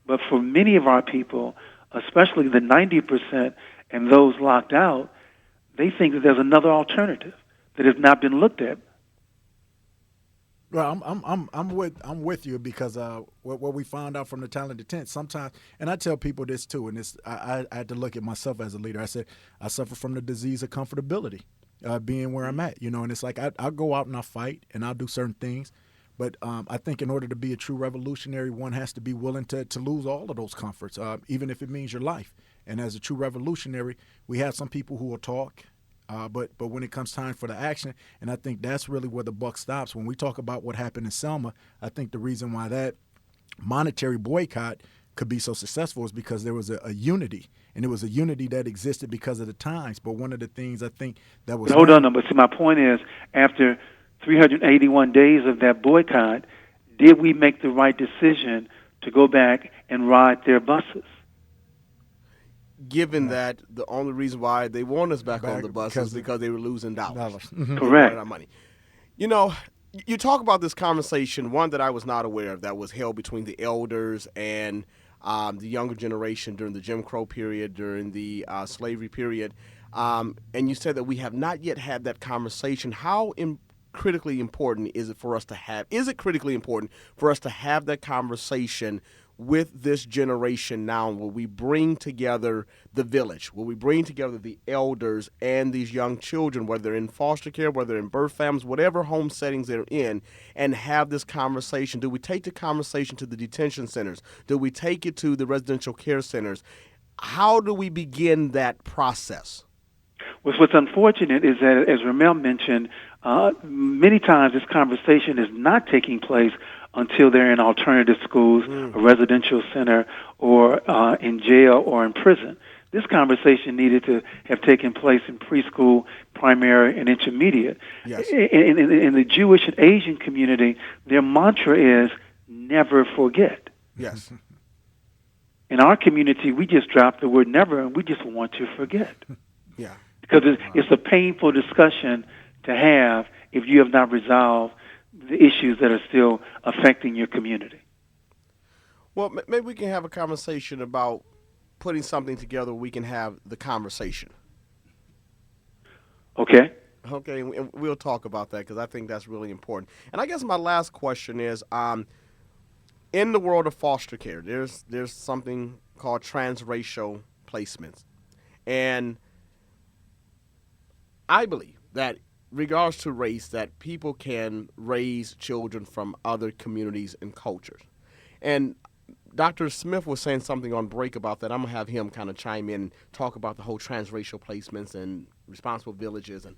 But for many of our people, especially the 90% and those locked out, they think that there's another alternative that has not been looked at. Well, I'm with you because what we found out from the talented tent sometimes, and I tell people this too, and this I had to look at myself as a leader. I said I suffer from the disease of comfortability, being where I'm at, and it's like I'll go out and I'll fight and I'll do certain things, but I think in order to be a true revolutionary, one has to be willing to lose all of those comforts, even if it means your life. And as a true revolutionary, we have some people who will talk. But when it comes time for the action, and I think that's really where the buck stops. When we talk about what happened in Selma, I think the reason why that monetary boycott could be so successful is because there was a unity, and it was a unity that existed because of the times. But one of the things I think that was— But hold on, but see, my point is, after 381 days of that boycott, did we make the right decision to go back and ride their buses? Given that the only reason why they want us back on the bus is because they were losing dollars. Correct. Our money. You talk about this conversation, one that I was not aware of, that was held between the elders and the younger generation during the Jim Crow period, during the slavery period. And you said that we have not yet had that conversation. How critically important is it for us to have? Is it critically important for us to have that conversation with this generation now, where we bring together the village, where we bring together the elders and these young children, whether they're in foster care, whether they're in birth families, whatever home settings they're in, and have this conversation? Do we take the conversation to the detention centers? Do we take it to the residential care centers? How do we begin that process? What's unfortunate is that, as Ramel mentioned, many times this conversation is not taking place until they're in alternative schools, a residential center, or in jail or in prison. This conversation needed to have taken place in preschool, primary, and intermediate. Yes. In the Jewish and Asian community, their mantra is never forget. Yes. In our community, we just drop the word never, and we just want to forget. Yeah. Because it's a painful discussion to have if you have not resolved the issues that are still affecting your community. Well, maybe we can have a conversation about putting something together where we can have the conversation. Okay. Okay, and we'll talk about that because I think that's really important. And I guess my last question is, in the world of foster care, there's something called transracial placements. And I believe that regards to race, that people can raise children from other communities and cultures. And Dr. Smith was saying something on break about that. I'm going to have him kind of chime in and talk about the whole transracial placements and responsible villages. And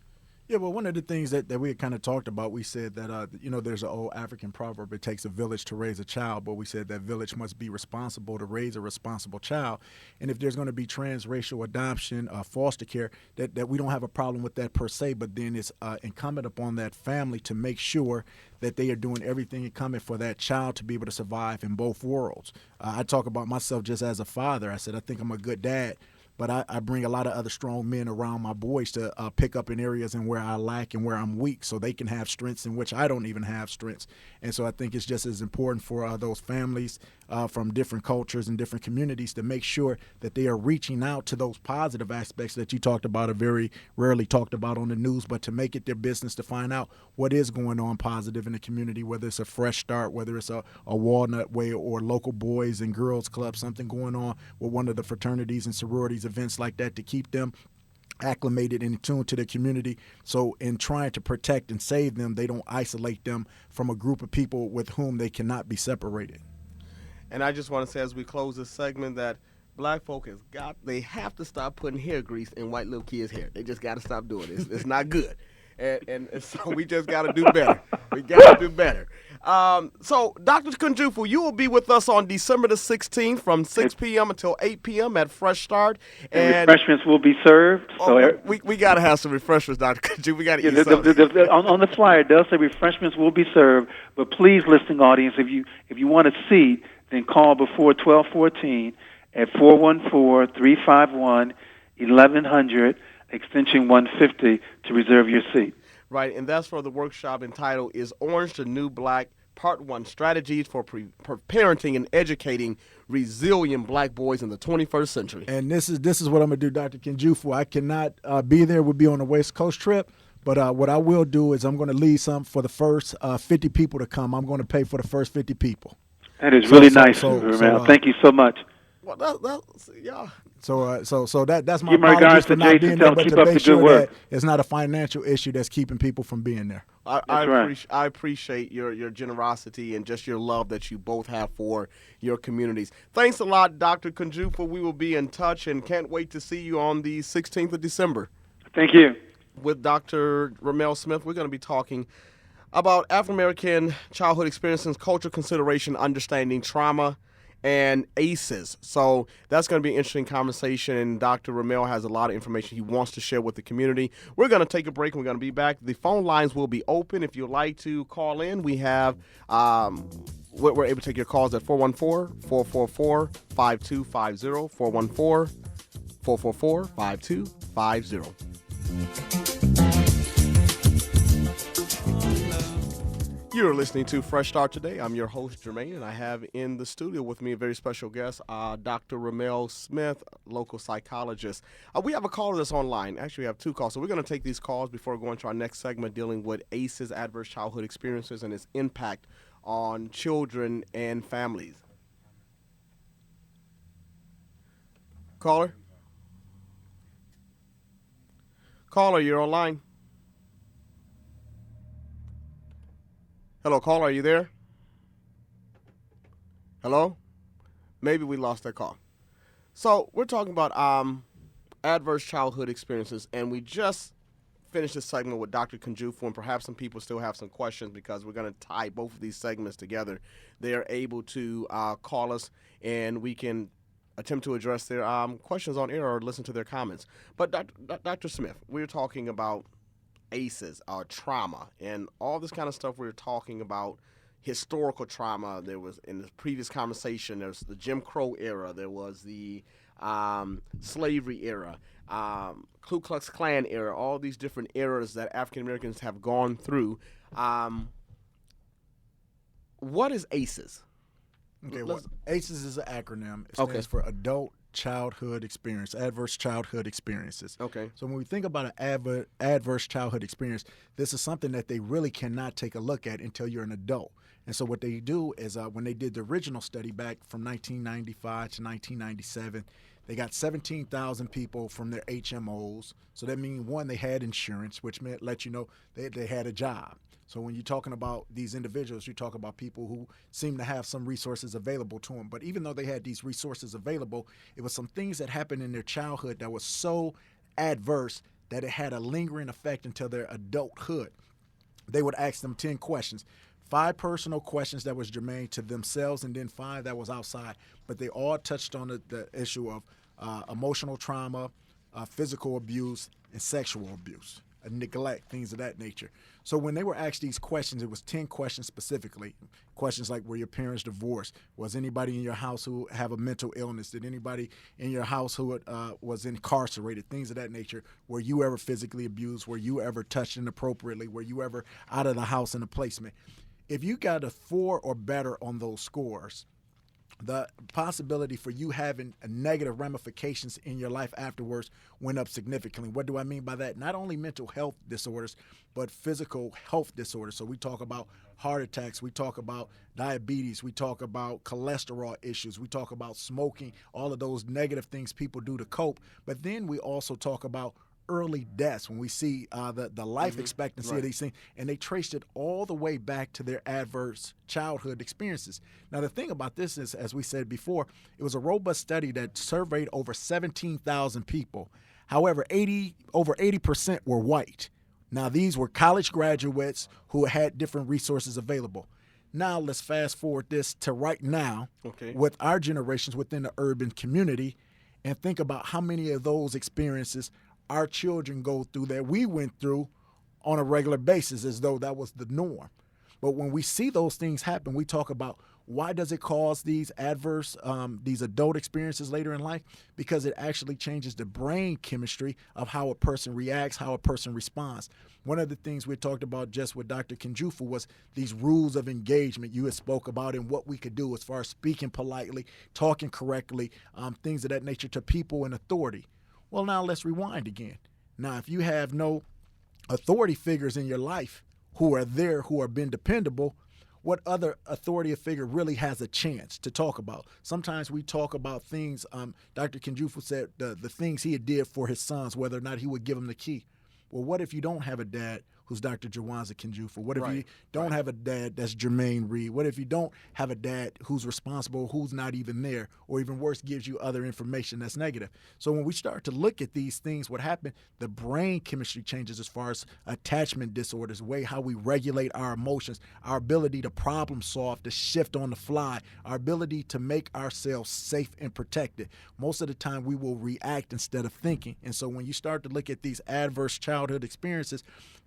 yeah, well, one of the things that we had kind of talked about, we said that, there's an old African proverb, it takes a village to raise a child, but we said that village must be responsible to raise a responsible child. And if there's going to be transracial adoption, foster care, that we don't have a problem with that per se, but then it's incumbent upon that family to make sure that they are doing everything incumbent for that child to be able to survive in both worlds. I talk about myself just as a father. I said, I think I'm a good dad, but I bring a lot of other strong men around my boys to pick up in areas and where I lack and where I'm weak, so they can have strengths in which I don't even have strengths. And so I think it's just as important for those families from different cultures and different communities to make sure that they are reaching out to those positive aspects that you talked about, are very rarely talked about on the news, but to make it their business to find out what is going on positive in the community, whether it's a fresh start, whether it's a Walnut Way or local boys and girls club, something going on with one of the fraternities and sororities, events like that, to keep them acclimated and in tune to the community. So in trying to protect and save them, they don't isolate them from a group of people with whom they cannot be separated. And I just want to say, as we close this segment, that black folk they have to stop putting hair grease in white little kids' hair. They just got to stop doing it. It's not good. And so we just got to do better. We got to do better. So, Dr. Kunjufu, you will be with us on December the 16th from 6 p.m. until 8 p.m. at Fresh Start. And refreshments will be served. We got to have some refreshments, Dr. Kunjufu. We got to eat something. On the flyer, it does say refreshments will be served. But please, listening audience, if you want a seat, then call before 12:14 at 414-351-1100, extension 150, to reserve your seat. Right, and that's for the workshop entitled Is Orange the New Black? Part 1, Strategies for Parenting and Educating Resilient Black Boys in the 21st Century. And this is what I'm going to do, Dr. Kunjufu. I cannot be there. We'll be on a West Coast trip. But what I will do is I'm going to leave some for the first 50 people to come. I'm going to pay for the first 50 people. That is really nice, Ramel. Thank you so much. Well, yeah. So that's my apologies regards for not being there, but to make sure that it's not a financial issue that's keeping people from being there. I appreciate your generosity and just your love that you both have for your communities. Thanks a lot, Dr. Kunjufu. We will be in touch and can't wait to see you on the 16th of December. Thank you. With Dr. Ramel Smith, we're going to be talking about African-American childhood experiences, cultural consideration, understanding trauma, and ACEs. So that's going to be an interesting conversation, and Dr. Ramel has a lot of information he wants to share with the community. We're going to take a break, and we're going to be back. The phone lines will be open. If you'd like to call in, we have we're able to take your calls at 414-444-5250, 414-444-5250. You're listening to Fresh Start Today. I'm your host, Jermaine, and I have in the studio with me a very special guest, Dr. Ramel Smith, local psychologist. We have a caller that's online. Actually, we have two calls, so we're going to take these calls before going to our next segment dealing with ACEs, adverse childhood experiences, and its impact on children and families. Caller? Caller, you're online. Hello, caller, are you there? Hello? Maybe we lost that call. So we're talking about adverse childhood experiences, and we just finished this segment with Dr. Kunjufu, and perhaps some people still have some questions because we're going to tie both of these segments together. They are able to call us, and we can attempt to address their questions on air or listen to their comments. But Dr. Smith, we're talking about ACEs, trauma, and all this kind of stuff. We're talking about historical trauma. There was, in the previous conversation, there's the Jim Crow era, there was the slavery era, Ku Klux Klan era, all these different eras that African Americans have gone through. What is ACEs? Okay, well, ACEs is an acronym. It stands for Adult Childhood Experience, Adverse Childhood Experiences. Okay. So when we think about an adverse childhood experience, this is something that they really cannot take a look at until you're an adult. And so what they do is when they did the original study back from 1995 to 1997, they got 17,000 people from their HMOs. So that means, one, they had insurance, which meant let you know they had a job. So when you're talking about these individuals, you talk about people who seem to have some resources available to them. But even though they had these resources available, it was some things that happened in their childhood that was so adverse that it had a lingering effect until their adulthood. They would ask them 10 questions. 5 personal questions that was germane to themselves, and then 5 that was outside. But they all touched on the issue of emotional trauma, physical abuse, and sexual abuse, neglect, things of that nature. So when they were asked these questions, it was 10 questions specifically. Questions like, were your parents divorced? Was anybody in your house who have a mental illness? Did anybody in your house who was incarcerated? Things of that nature. Were you ever physically abused? Were you ever touched inappropriately? Were you ever out of the house in a placement? If you got a 4 or better on those scores, the possibility for you having negative ramifications in your life afterwards went up significantly. What do I mean by that? Not only mental health disorders, but physical health disorders. So we talk about heart attacks, we talk about diabetes, we talk about cholesterol issues, we talk about smoking, all of those negative things people do to cope. But then we also talk about early deaths when we see the life expectancy of these things, and they traced it all the way back to their adverse childhood experiences. Now, the thing about this is, as we said before, it was a robust study that surveyed over 17,000 people. However, over 80% were white. Now, these were college graduates who had different resources available. Now, let's fast forward this to right now with our generations within the urban community and think about how many of those experiences our children go through that we went through on a regular basis as though that was the norm. But when we see those things happen, we talk about why does it cause these adverse, these adult experiences later in life? Because it actually changes the brain chemistry of how a person reacts, how a person responds. One of the things we talked about just with Dr. Kinjufu was these rules of engagement you had spoke about and what we could do as far as speaking politely, talking correctly, things of that nature to people in authority. Well, now let's rewind again. Now, if you have no authority figures in your life who are there, who are been dependable, what other authority figure really has a chance to talk about? Sometimes we talk about things, Dr. Kinjufu said the things he had did for his sons, whether or not he would give them the key. Well, what if you don't have a dad who's Dr. Jawanza Kinjufu? What if you don't have a dad that's Jermaine Reed? What if you don't have a dad who's responsible, who's not even there, or even worse, gives you other information that's negative? So when we start to look at these things, what happened, the brain chemistry changes as far as attachment disorders, the way how we regulate our emotions, our ability to problem solve, to shift on the fly, our ability to make ourselves safe and protected. Most of the time we will react instead of thinking. And so when you start to look at these adverse childhood experiences,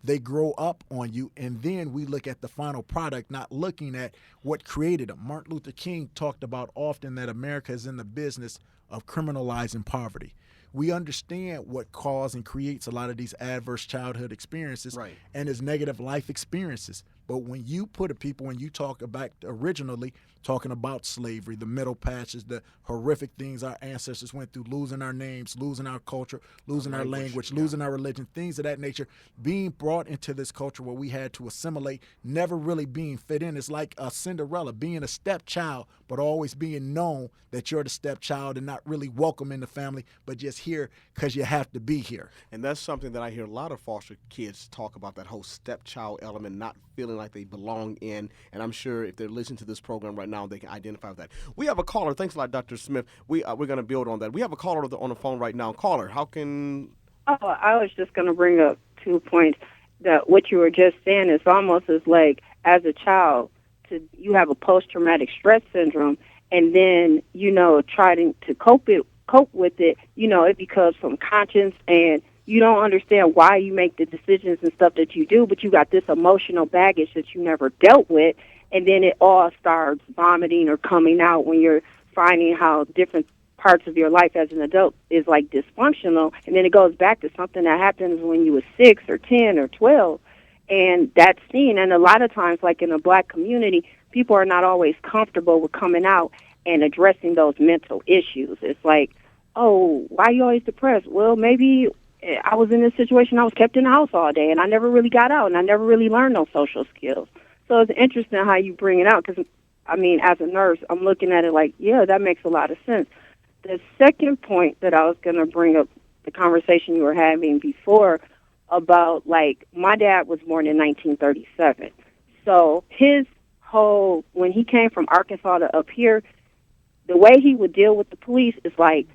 they grow up on you, and then we look at the final product, not looking at what created them. Martin Luther King talked about often that America is in the business of criminalizing poverty. We understand what causes and creates a lot of these adverse childhood experiences and as negative life experiences. But when you put a people, when you talk about originally talking about slavery, the Middle Passage, the horrific things our ancestors went through, losing our names, losing our culture, losing our language, losing our religion, things of that nature, being brought into this culture where we had to assimilate, never really being fit in. It's like a Cinderella, being a stepchild, but always being known that you're the stepchild and not really welcome in the family, but just here because you have to be here. And that's something that I hear a lot of foster kids talk about, that whole stepchild element, not feeling like they belong in. And I'm sure if they're listening to this program right now, they can identify with that. We have a caller. Thanks a lot, Dr. Smith. We're going to build on that. We have a caller on the phone right now. Caller, how can... Oh, I was just going to bring up 2 points. That what you were just saying is almost as like, as a child, you have a post-traumatic stress syndrome, and then, trying to cope with it, it becomes from conscience, and you don't understand why you make the decisions and stuff that you do, but you got this emotional baggage that you never dealt with, and then it all starts vomiting or coming out when you're finding how different parts of your life as an adult is like dysfunctional, and then it goes back to something that happens when you were 6 or 10 or 12, and that's seen. And a lot of times, like in the black community, people are not always comfortable with coming out and addressing those mental issues. It's like, oh, why are you always depressed? Well, maybe I was in this situation, I was kept in the house all day, and I never really got out, and I never really learned those social skills. So it's interesting how you bring it out, because, as a nurse, I'm looking at it like, yeah, that makes a lot of sense. The second point that I was going to bring up, the conversation you were having before about, like, my dad was born in 1937. So his whole, when he came from Arkansas to up here, the way he would deal with the police is like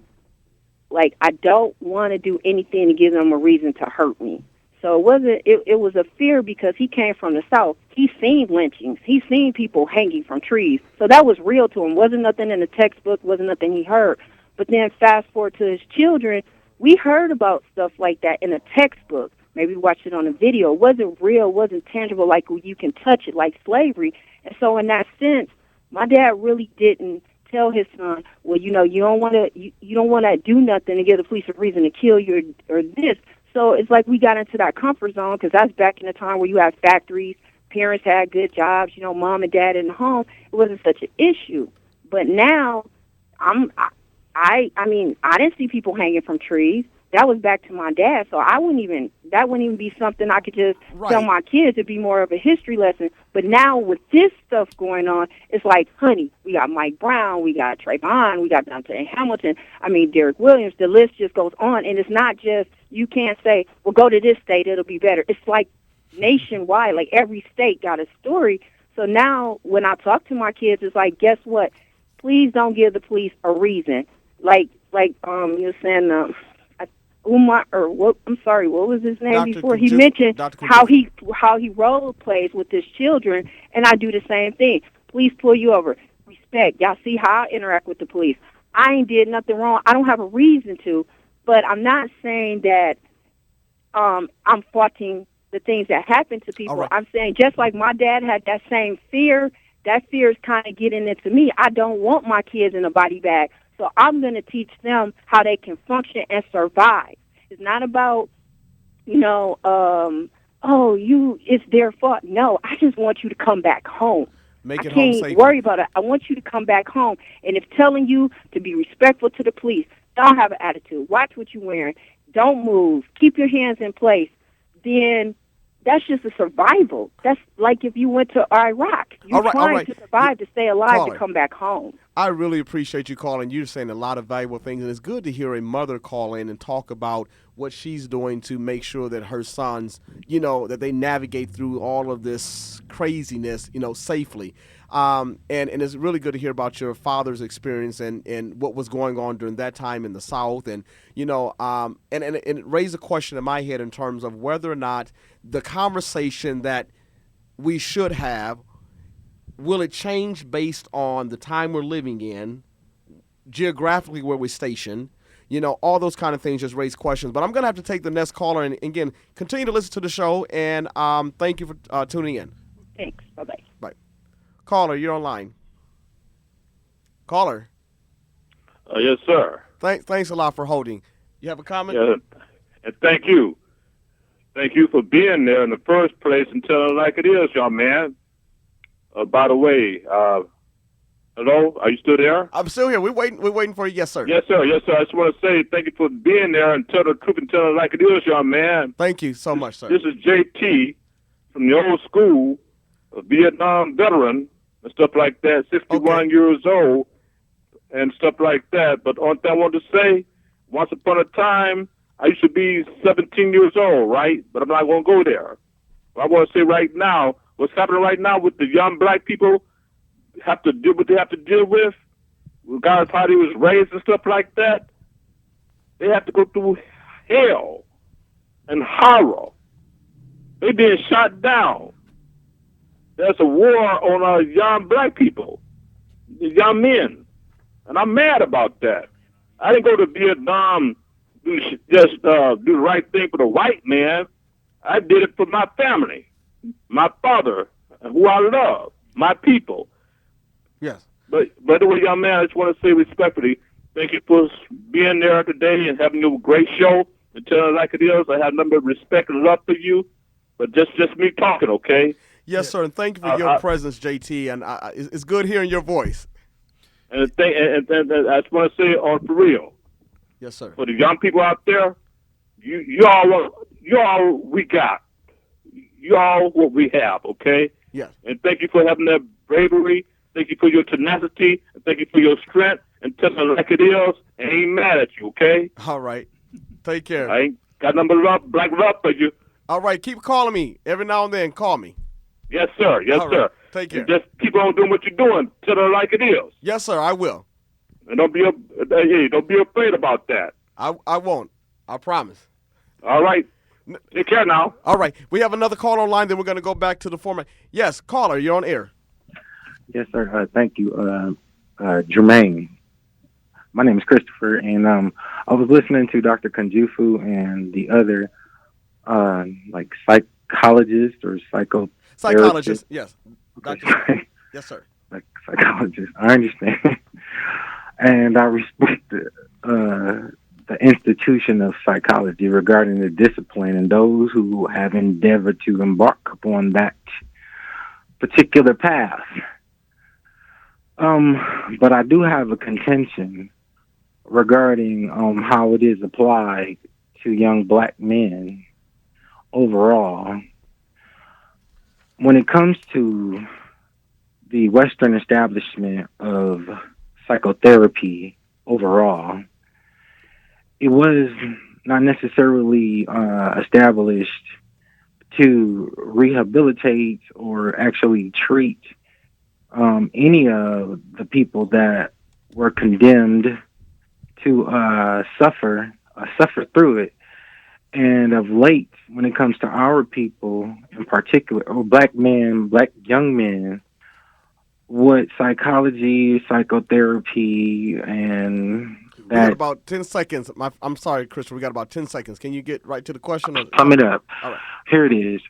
I don't want to do anything to give them a reason to hurt me. So it was a fear because he came from the South. He's seen lynchings. He's seen people hanging from trees. So that was real to him. Wasn't nothing in the textbook, wasn't nothing he heard. But then fast forward to his children, we heard about stuff like that in a textbook. Maybe watched it on a video. It wasn't real, wasn't tangible, like you can touch it, like slavery. And so in that sense, my dad really didn't tell his son, well, you don't want to do nothing to give the police a reason to kill you or this. So it's like we got into that comfort zone, because that's back in the time where you had factories, parents had good jobs, mom and dad in the home. It wasn't such an issue. But now, I didn't see people hanging from trees. That was back to my dad, so that wouldn't even be something I could just tell my kids. It'd be more of a history lesson. But now with this stuff going on, it's like, honey, we got Mike Brown, we got Trayvon, we got Dante Hamilton, Derek Williams, the list just goes on. And it's not just, you can't say, well, go to this state, it'll be better. It's like nationwide, like every state got a story. So now when I talk to my kids, it's like, guess what? Please don't give the police a reason. Like you were saying, Umar, or what? I'm sorry, what was his name Dr. before? He Kunjufu, mentioned Dr. how Kunjufu. he role plays with his children, and I do the same thing. Police pull you over. Respect. Y'all see how I interact with the police. I ain't did nothing wrong. I don't have a reason to, but I'm not saying that I'm faulting the things that happen to All people. right. I'm saying just like my dad had that same fear, that fear is kind of getting into me. I don't want my kids in a body bag, so I'm going to teach them how they can function and survive. It's not about, it's their fault. No, I just want you to come back home. I Make it home can't safely. worry about it. I want you to come back home. And if telling you to be respectful to the police, don't have an attitude. Watch what you're wearing. Don't move. Keep your hands in place. Then that's just a survival. That's like if you went to Iraq. All You're right, all trying right. to survive to stay alive to Caller, come back home. I really appreciate you calling. You're saying a lot of valuable things, and it's good to hear a mother call in and talk about what she's doing to make sure that her sons, that they navigate through all of this craziness, safely. And it's really good to hear about your father's experience and what was going on during that time in the South, and and it raised a question in my head in terms of whether or not the conversation that we should have, will it change based on the time we're living in, geographically where we're stationed? All those kind of things just raise questions. But I'm going to have to take the next caller. And again, continue to listen to the show. And thank you for tuning in. Thanks. Bye-bye. Bye. Caller, you're online. Caller. Yes, sir. Thanks a lot for holding. You have a comment? Yeah, and thank you. Thank you for being there in the first place and telling it like it is, young man. By the way, hello, are you still there? I'm still here. We're waiting for you. Yes, sir. Yes, sir. Yes, sir. I just want to say thank you for being there and tell the truth and tell it like it is, young man. Thank you so much, sir. This is JT from the old school, a Vietnam veteran and stuff like that, 61 years old and stuff like that. But one thing I want to say, once upon a time, I used to be 17 years old, right? But I'm not going to go there. What I want to say right now, what's happening right now with the young black people have to do what they have to deal with, regardless of how they was raised and stuff like that. They have to go through hell and horror. They being shot down. There's a war on our young black people, the young men, and I'm mad about that. I didn't go to Vietnam just do the right thing for the white man. I did it for my family, my father, who I love, my people. Yes. But anyway, young man, I just want to say respectfully, thank you for being there today and having a great show and telling it like it is. I have nothing but respect and love for you, but just me talking, okay? Yes, sir. And thank you for your presence, JT. And it's good hearing your voice. And I just want to say for real. Yes, sir. For the young people out there, you all we got. You all what we have, okay? Yes. And thank you for having that bravery. Thank you for your tenacity. And thank you for your strength. And telling it like it is. And I ain't mad at you, okay? All right. Take care. I ain't got number love, black love for you. All right. Keep calling me. Every now and then, call me. Yes, sir. Yes, all sir. Right. Take care. And just keep on doing what you're doing. Tell it like it is. Yes, sir. I will. And don't be afraid about that. I won't. I promise. All right. Take care now. All right. We have another call online, then we're going to go back to the format. Yes, caller, you're on air. Yes, sir. Thank you, Jermaine. My name is Christopher, and I was listening to Dr. Kunjufu and the other psychologist or psychologist. Yes, Dr. Yes, sir. Like psychologist. I understand, and I respect the institution of psychology regarding the discipline and those who have endeavored to embark upon that particular path. But I do have a contention regarding how it is applied to young black men overall. When it comes to the Western establishment of psychotherapy overall, it was not necessarily established to rehabilitate or actually treat any of the people that were condemned to suffer through it. And of late, when it comes to our people in particular, or black men, black young men, what psychology, psychotherapy, and We got that about 10 seconds. I'm sorry, Christopher. We got about 10 seconds. Can you get right to the question? Or, sum it up. all right. Here it is.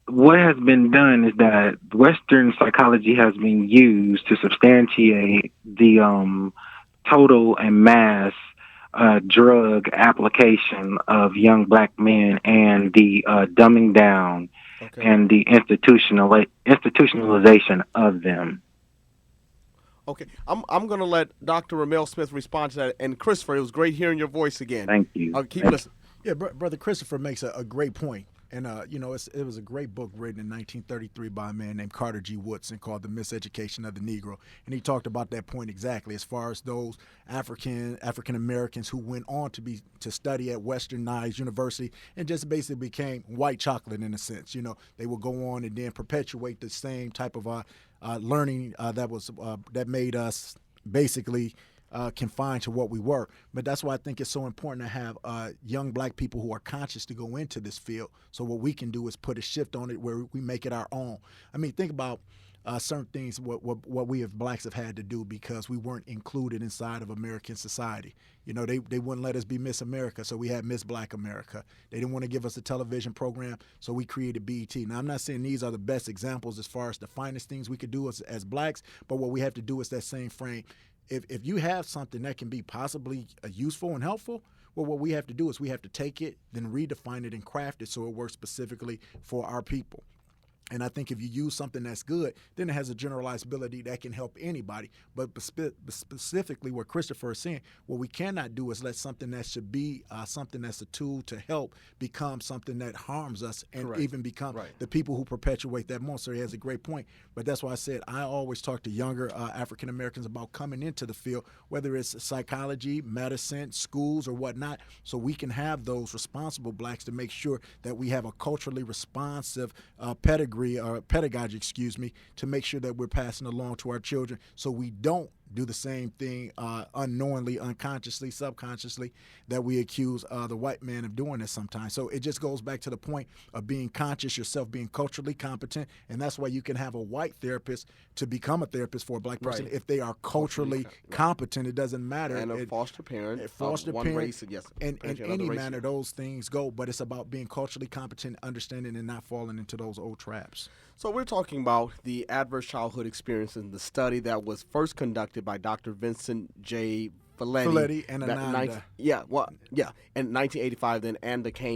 What has been done is that Western psychology has been used to substantiate the total and mass drug application of young black men and the dumbing down Okay. and the institutionalization of them. Okay. I'm going to let Dr. Ramel Smith respond to that. And Christopher, it was great hearing your voice again. Thank you. Keep Thank listening. Yeah, Brother Christopher makes a great point. And, it was a great book written in 1933 by a man named Carter G. Woodson called The Miseducation of the Negro. And he talked about that point exactly as far as those African Americans who went on to study at Westernized University and just basically became white chocolate in a sense. They would go on and then perpetuate the same type of learning that made us basically confined to what we were. But that's why I think it's so important to have young black people who are conscious to go into this field. So what we can do is put a shift on it where we make it our own. I mean, think about certain things what we as blacks have had to do because we weren't included inside of American society. They wouldn't let us be Miss America, so we had Miss Black America. They didn't want to give us a television program, so we created BET. Now, I'm not saying these are the best examples as far as the finest things we could do as blacks, but what we have to do is that same frame. If you have something that can be possibly useful and helpful, well, what we have to do is we have to take it, then redefine it and craft it so it works specifically for our people. And I think if you use something that's good, then it has a generalizability that can help anybody. But specifically what Christopher is saying, what we cannot do is let something that should be something that's a tool to help become something that harms us and Correct. even become Right. the people who perpetuate that monster. He has a great point. But that's why I said I always talk to younger African Americans about coming into the field, whether it's psychology, medicine, schools, or whatnot, so we can have those responsible blacks to make sure that we have a culturally responsive pedagogy, to make sure that we're passing along to our children so we don't do the same thing unknowingly, unconsciously, subconsciously that we accuse the white man of doing this sometimes. So it just goes back to the point of being conscious yourself, being culturally competent, and that's why you can have a white therapist to become a therapist for a black person Right. if they are culturally competent. It doesn't matter. And a foster parent, foster one parent, race, yes, in another any race. manner, those things go. But it's about being culturally competent, understanding, and not falling into those old traps. So we're talking about the adverse childhood experience in the study that was first conducted by Dr. Vincent J. Folletti and Ananda. In 1985. Then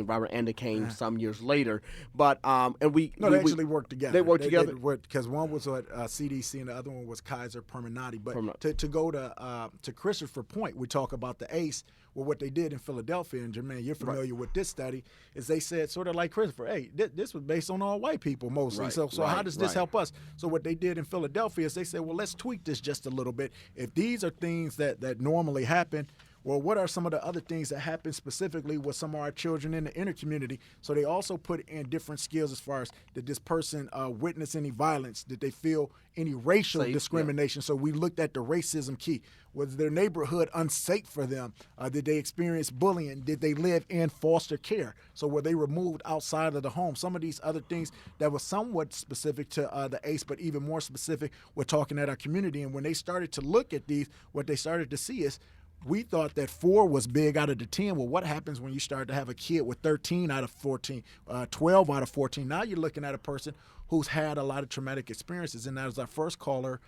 Robert Anda came some years later. But and we they actually worked together. They worked together because one was at CDC and the other one was Kaiser Permanente. But to go to Christopher's point, we talk about the ACE. Well, what they did in Philadelphia, and Jermaine, you're familiar with this study, is they said sort of like Christopher, hey, this was based on all white people mostly. So how does this help us? So what they did in Philadelphia is they said, well, let's tweak this just a little bit. If these are things that normally happen, well, what are some of the other things that happen specifically with some of our children in the inner community? So they also put in different skills as far as did this person witness any violence? Did they feel any racial discrimination? Yeah. So we looked at the racism key. Was their neighborhood unsafe for them? Did they experience bullying? Did they live in foster care? So were they removed outside of the home? Some of these other things that were somewhat specific to the ACE, but even more specific, we're talking at our community. And when they started to look at these, what they started to see is we thought that 4 was big out of the 10. Well, what happens when you start to have a kid with 13 out of 14, 12 out of 14? Now you're looking at a person who's had a lot of traumatic experiences. And as our first caller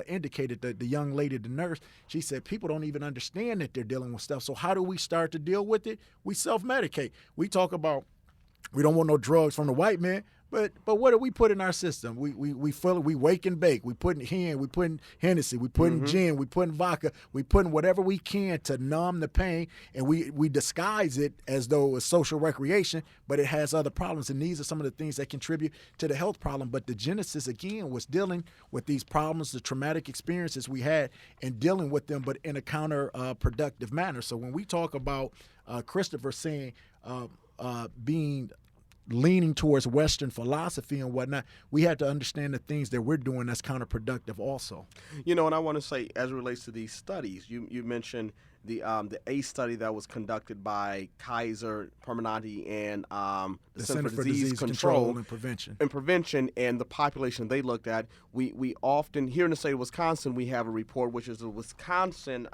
indicated, the young lady, the nurse, she said people don't even understand that they're dealing with stuff. So how do we start to deal with it? We self-medicate. We talk about we don't want no drugs from the white man. But what do we put in our system? We fill it. We wake and bake. We put in hen. We put in Hennessy. We put in gin. We put in vodka. We put in whatever we can to numb the pain, and we disguise it as though it's social recreation, but it has other problems. And these are some of the things that contribute to the health problem. But the genesis again was dealing with these problems, the traumatic experiences we had, and dealing with them, but in a counterproductive manner. So when we talk about Christopher saying being leaning towards Western philosophy and whatnot, we have to understand the things that we're doing that's counterproductive also. And I want to say, as it relates to these studies, you mentioned the ACE study that was conducted by Kaiser Permanente and the Center for Disease Control and Prevention. And the population they looked at, we often, here in the state of Wisconsin, we have a report, which is the Wisconsin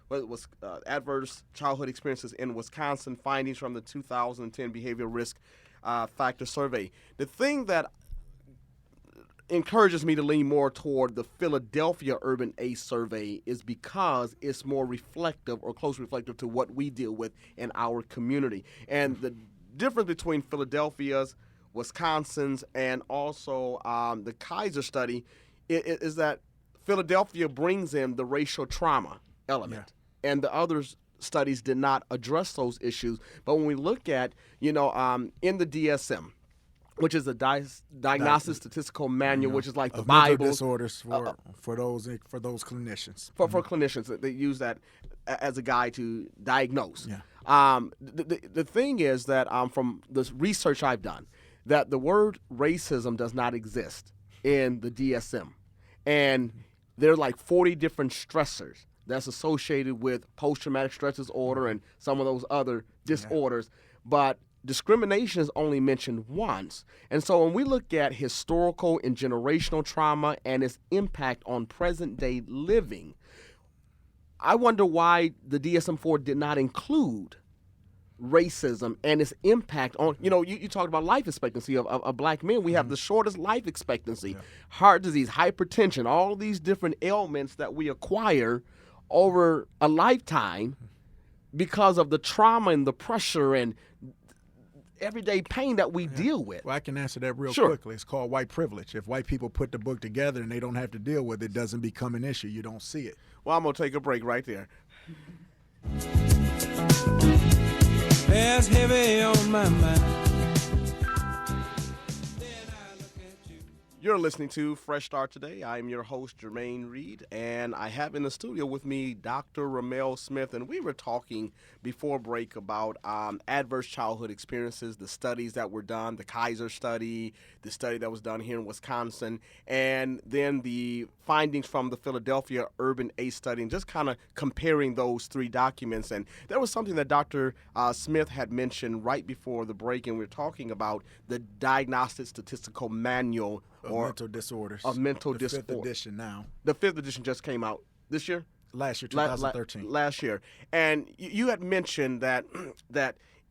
Adverse Childhood Experiences in Wisconsin, findings from the 2010 Behavioral Risk Factor Survey. The thing that encourages me to lean more toward the Philadelphia Urban ACE survey is because it's more reflective or close reflective to what we deal with in our community. And the difference between Philadelphia's, Wisconsin's, and also the Kaiser study is that Philadelphia brings in the racial trauma element, and the other studies did not address those issues. But when we look at, in the DSM, which is a diagnostic statistical manual, which is like the Bible. Mental disorders for those clinicians. For clinicians, they use that as a guide to diagnose. Yeah. The thing is that from the research I've done, that the word racism does not exist in the DSM. And there are like 40 different stressors that's associated with post-traumatic stress disorder and some of those other disorders. But discrimination is only mentioned once. And so when we look at historical and generational trauma and its impact on present-day living, I wonder why the DSM-4 did not include racism and its impact on, you talked about life expectancy of black men. We have the shortest life expectancy, heart disease, hypertension, all these different ailments that we acquire over a lifetime because of the trauma and the pressure and everyday pain that we deal with. Well, I can answer that real Sure. quickly. It's called white privilege. If white people put the book together and they don't have to deal with it, it doesn't become an issue. You don't see it. Well, I'm going to take a break right there. Bears heavy on my mind. You're listening to Fresh Start Today. I'm your host, Jermaine Reed, and I have in the studio with me Dr. Ramel Smith, and we were talking before break about adverse childhood experiences, the studies that were done, the Kaiser study, the study that was done here in Wisconsin, and then the findings from the Philadelphia Urban ACE study, and just kind of comparing those three documents. And there was something that Dr. Smith had mentioned right before the break, and we were talking about the Diagnostic Statistical Manual Of mental disorders. Of mental the disorder. Fifth edition now. The 5th edition just came out this year? Last year, 2013. Last year. And you had mentioned that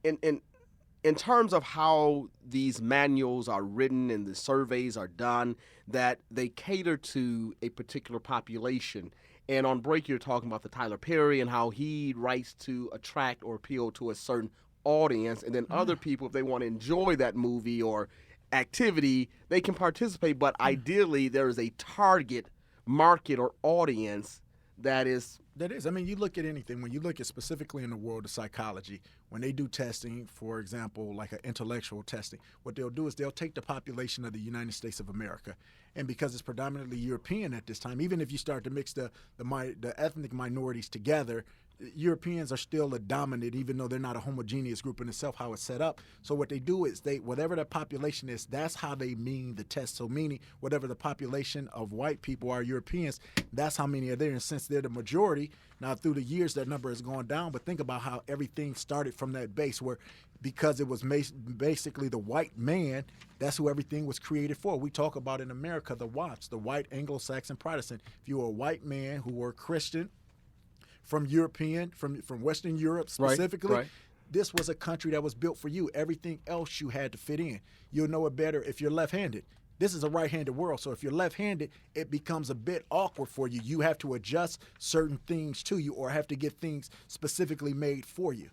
in terms of how these manuals are written and the surveys are done, that they cater to a particular population. And on break, you're talking about the Tyler Perry and how he writes to attract or appeal to a certain audience. And then other people, if they want to enjoy that movie or activity, they can participate, but ideally there is a target market or audience that is. I mean, you look at anything, when you look at specifically in the world of psychology, when they do testing, for example, like an intellectual testing, what they'll do is they'll take the population of the United States of America. And because it's predominantly European at this time, even if you start to mix the ethnic minorities together, Europeans are still a dominant, even though they're not a homogeneous group in itself, how it's set up. So what they do is whatever the population is, that's how they mean the test. So meaning whatever the population of white people are Europeans, that's how many are there. And since they're the majority, now through the years that number has gone down, but think about how everything started from that base where because it was basically the white man, that's who everything was created for. We talk about in America the WAPs, the white Anglo-Saxon Protestant. If you were a white man who were Christian, from Western Europe specifically, right. This was a country that was built for you. Everything else you had to fit in. You'll know it better if you're left-handed. This is a right-handed world, so if you're left-handed, it becomes a bit awkward for you. You have to adjust certain things to you or have to get things specifically made for you.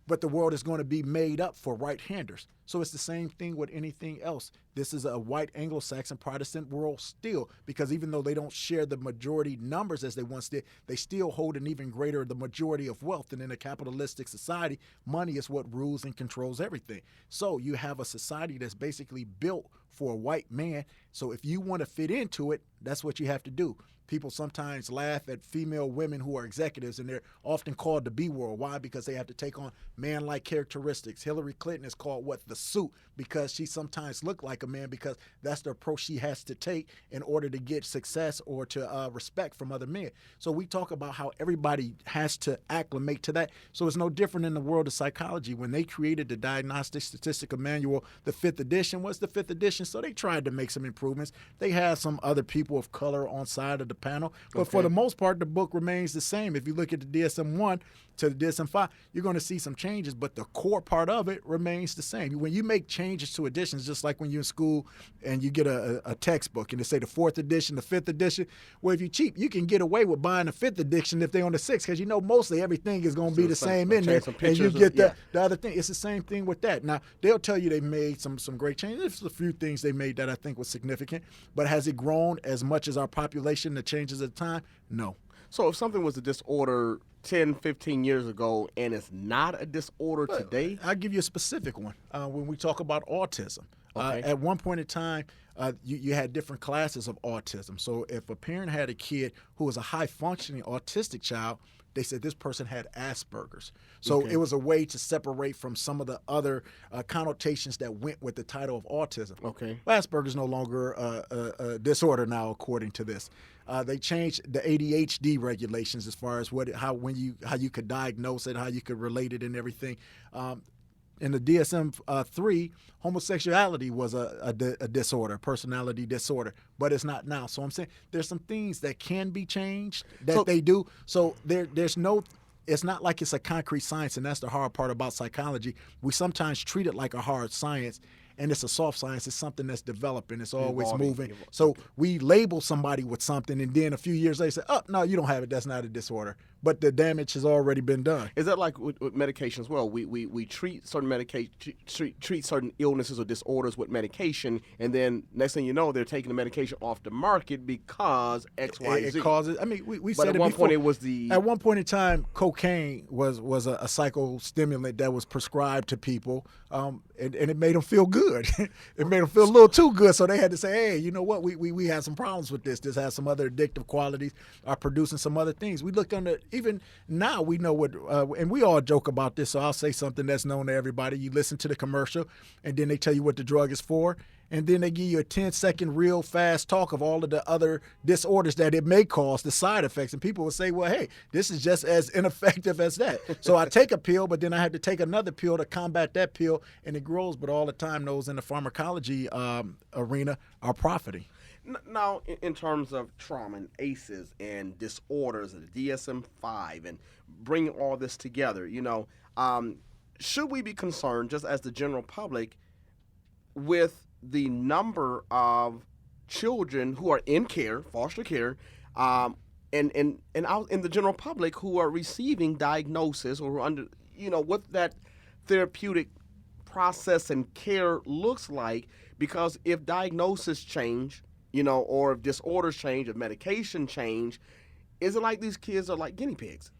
But the world is going to be made up for right-handers. So it's the same thing with anything else. This is a white Anglo-Saxon Protestant world still, because even though they don't share the majority numbers as they once did, they still hold an even greater the majority of wealth. And in a capitalistic society, money is what rules and controls everything. So you have a society that's basically built for a white man. So if you want to fit into it, that's what you have to do. People sometimes laugh at female women who are executives, and they're often called the B-word. Why? Because they have to take on man-like characteristics. Hillary Clinton is called, the suit because she sometimes look like a man, because that's the approach she has to take in order to get success or to respect from other men. So we talk about how everybody has to acclimate to that. So it's no different in the world of psychology. When they created the Diagnostic Statistical Manual, the 5th edition was the 5th edition, so they tried to make some improvements. They had some other people of color on side of the panel, but for the most part, the book remains the same. If you look at the DSM-1 to the DSM-5, you're going to see some changes, but the core part of it remains the same. When you make changes to editions, just like when you're in school and you get a textbook and they say the 4th edition, the 5th edition, well, if you're cheap, you can get away with buying the 5th edition if they're on the 6th, because you know mostly everything is going to be the same in there, and you get the other thing. It's the same thing with that. Now, they'll tell you they made some great changes. There's a few things they made that I think was significant, but has it grown as much as our population, the changes at the time? No. So if something was a disorder 10, 15 years ago and it's not a disorder today? I'll give you a specific one. When we talk about autism, at one point in time, you had different classes of autism. So if a parent had a kid who was a high-functioning autistic child, they said this person had Asperger's. So it was a way to separate from some of the other connotations that went with the title of autism. Okay. Well, Asperger's no longer a disorder now, according to this. They changed the ADHD regulations as far as how you could diagnose it, how you could relate it, and everything. In the DSM-3, homosexuality was a disorder, personality disorder, but it's not now. So I'm saying there's some things that can be changed that they do. So there's no. It's not like it's a concrete science, and that's the hard part about psychology. We sometimes treat it like a hard science, and it's a soft science. It's something that's developing. It's always moving. So we label somebody with something, and then a few years later say, oh, no, you don't have it. That's not a disorder. But the damage has already been done. Is that like with medication as well? We treat certain treat certain illnesses or disorders with medication, and then next thing you know, they're taking the medication off the market because X, Y, Z. It causes. I mean, we but said at it one before. point it was the. At one point in time, cocaine was a psychostimulant that was prescribed to people, and it made them feel good. It made them feel a little too good, so they had to say, hey, you know what? We have some problems with this. This has some other addictive qualities, are producing some other things. We looked under. Even now we know what, and we all joke about this, so I'll say something that's known to everybody. You listen to the commercial, and then they tell you what the drug is for, and then they give you a 10-second real fast talk of all of the other disorders that it may cause, the side effects, and people will say, well, hey, this is just as ineffective as that. So I take a pill, but then I have to take another pill to combat that pill, and it grows, but all the time those in the pharmacology arena are profiting. Now, in terms of trauma and ACEs and disorders and the DSM-5 and bringing all this together, should we be concerned, just as the general public, with the number of children who are in care, foster care, and out in the general public who are receiving diagnosis or who are under, what that therapeutic process and care looks like? Because if diagnosis change, or if disorders change, if medication change, is it like these kids are like guinea pigs?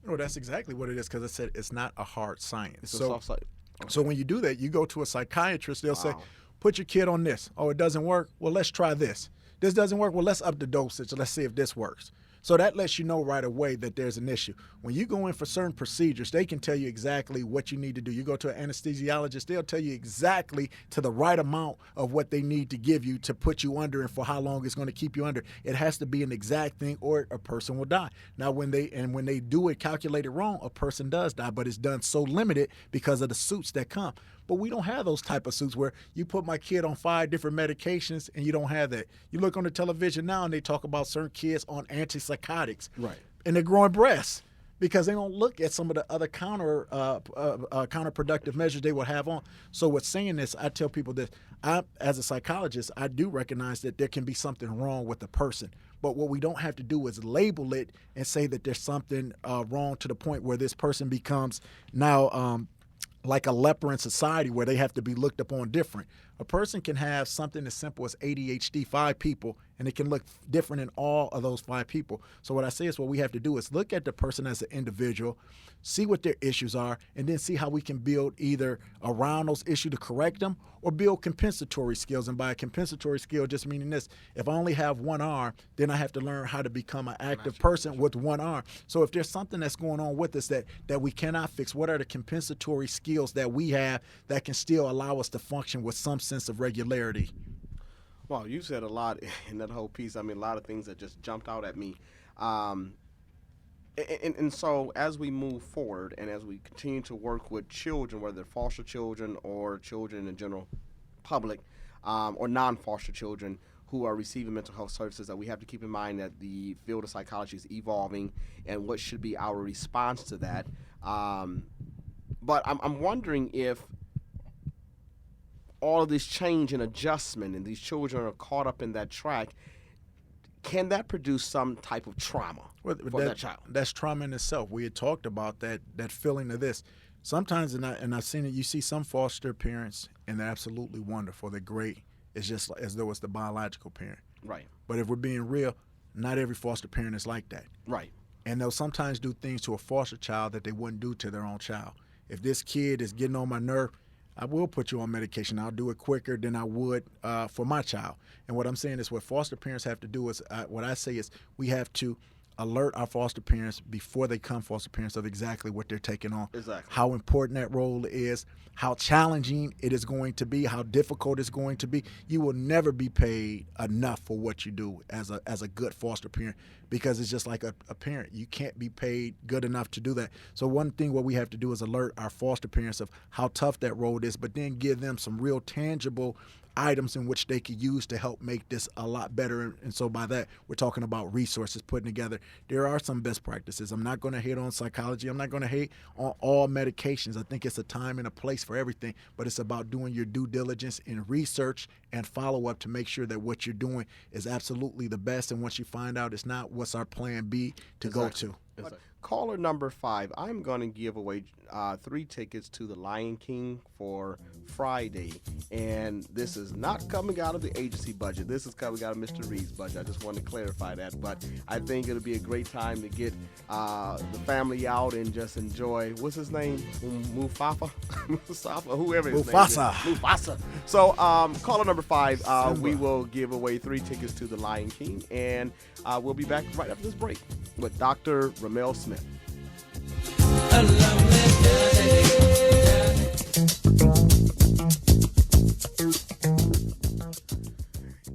Oh, that's exactly what it is, because I said it's not a hard science. It's a soft science. Okay. So when you do that, you go to a psychiatrist, they'll say, put your kid on this. Oh, it doesn't work? Well, let's try this. This doesn't work? Well, let's up the dosage. Let's see if this works. So that lets you know right away that there's an issue. When you go in for certain procedures, they can tell you exactly what you need to do. You go to an anesthesiologist, they'll tell you exactly to the right amount of what they need to give you to put you under and for how long it's going to keep you under. It has to be an exact thing or a person will die. Now, when they do it calculated wrong, a person does die, but it's done so limited because of the suits that come. But we don't have those type of suits where you put my kid on 5 different medications and you don't have that. You look on the television now and they talk about certain kids on antipsychotics. Right. And they're growing breasts because they don't look at some of the other counterproductive measures they would have on. So with saying this, I tell people this. As a psychologist, I do recognize that there can be something wrong with the person. But what we don't have to do is label it and say that there's something wrong to the point where this person becomes now like a leper in society where they have to be looked upon different. A person can have something as simple as ADHD, 5 people, and it can look different in all of those 5 people. So what I say is what we have to do is look at the person as an individual, see what their issues are, and then see how we can build either around those issues to correct them or build compensatory skills. And by a compensatory skill, just meaning this, if I only have one arm, then I have to learn how to become an active person with one arm. So if there's something that's going on with us that we cannot fix, what are the compensatory skills that we have that can still allow us to function with some sense of regularity? Well, you said a lot in that whole piece. I mean, a lot of things that just jumped out at me. And so as we move forward and as we continue to work with children, whether they're foster children or children in general public, or non-foster children who are receiving mental health services, that we have to keep in mind that the field of psychology is evolving and what should be our response to that. But I'm wondering if all of this change and adjustment and these children are caught up in that track, can that produce some type of trauma for that child? That's trauma in itself. We had talked about that feeling of this. Sometimes, and I've seen it, you see some foster parents, and they're absolutely wonderful. They're great. It's just as though it's the biological parent. Right. But if we're being real, not every foster parent is like that. Right. And they'll sometimes do things to a foster child that they wouldn't do to their own child. If this kid is getting on my nerve, I will put you on medication. I'll do it quicker than I would for my child. And what I'm saying is what foster parents have to do is, what I say is we have to alert our foster parents before they become foster parents of exactly what they're taking on. Exactly. How important that role is, how challenging it is going to be, how difficult it's going to be. You will never be paid enough for what you do as a good foster parent, because it's just like a parent. You can't be paid good enough to do that. So one thing what we have to do is alert our foster parents of how tough that road is, but then give them some real tangible items in which they could use to help make this a lot better. And so by that, we're talking about resources putting together. There are some best practices. I'm not going to hate on psychology. I'm not going to hate on all medications. I think it's a time and a place for everything, but it's about doing your due diligence in research and follow up to make sure that what you're doing is absolutely the best. And once you find out it's not, what's our plan B to go to? Exactly. Caller number 5, I'm going to give away 3 tickets to the Lion King for Friday. And this is not coming out of the agency budget. This is coming out of Mr. Reed's budget. I just want to clarify that. But I think it'll be a great time to get the family out and just enjoy, what's his name? Mufafa? Mustafa? Whoever his Mufasa. name is. Mufasa. So caller number 5, we will give away 3 tickets to the Lion King. And we'll be back right after this break with Dr. Ramel Smith.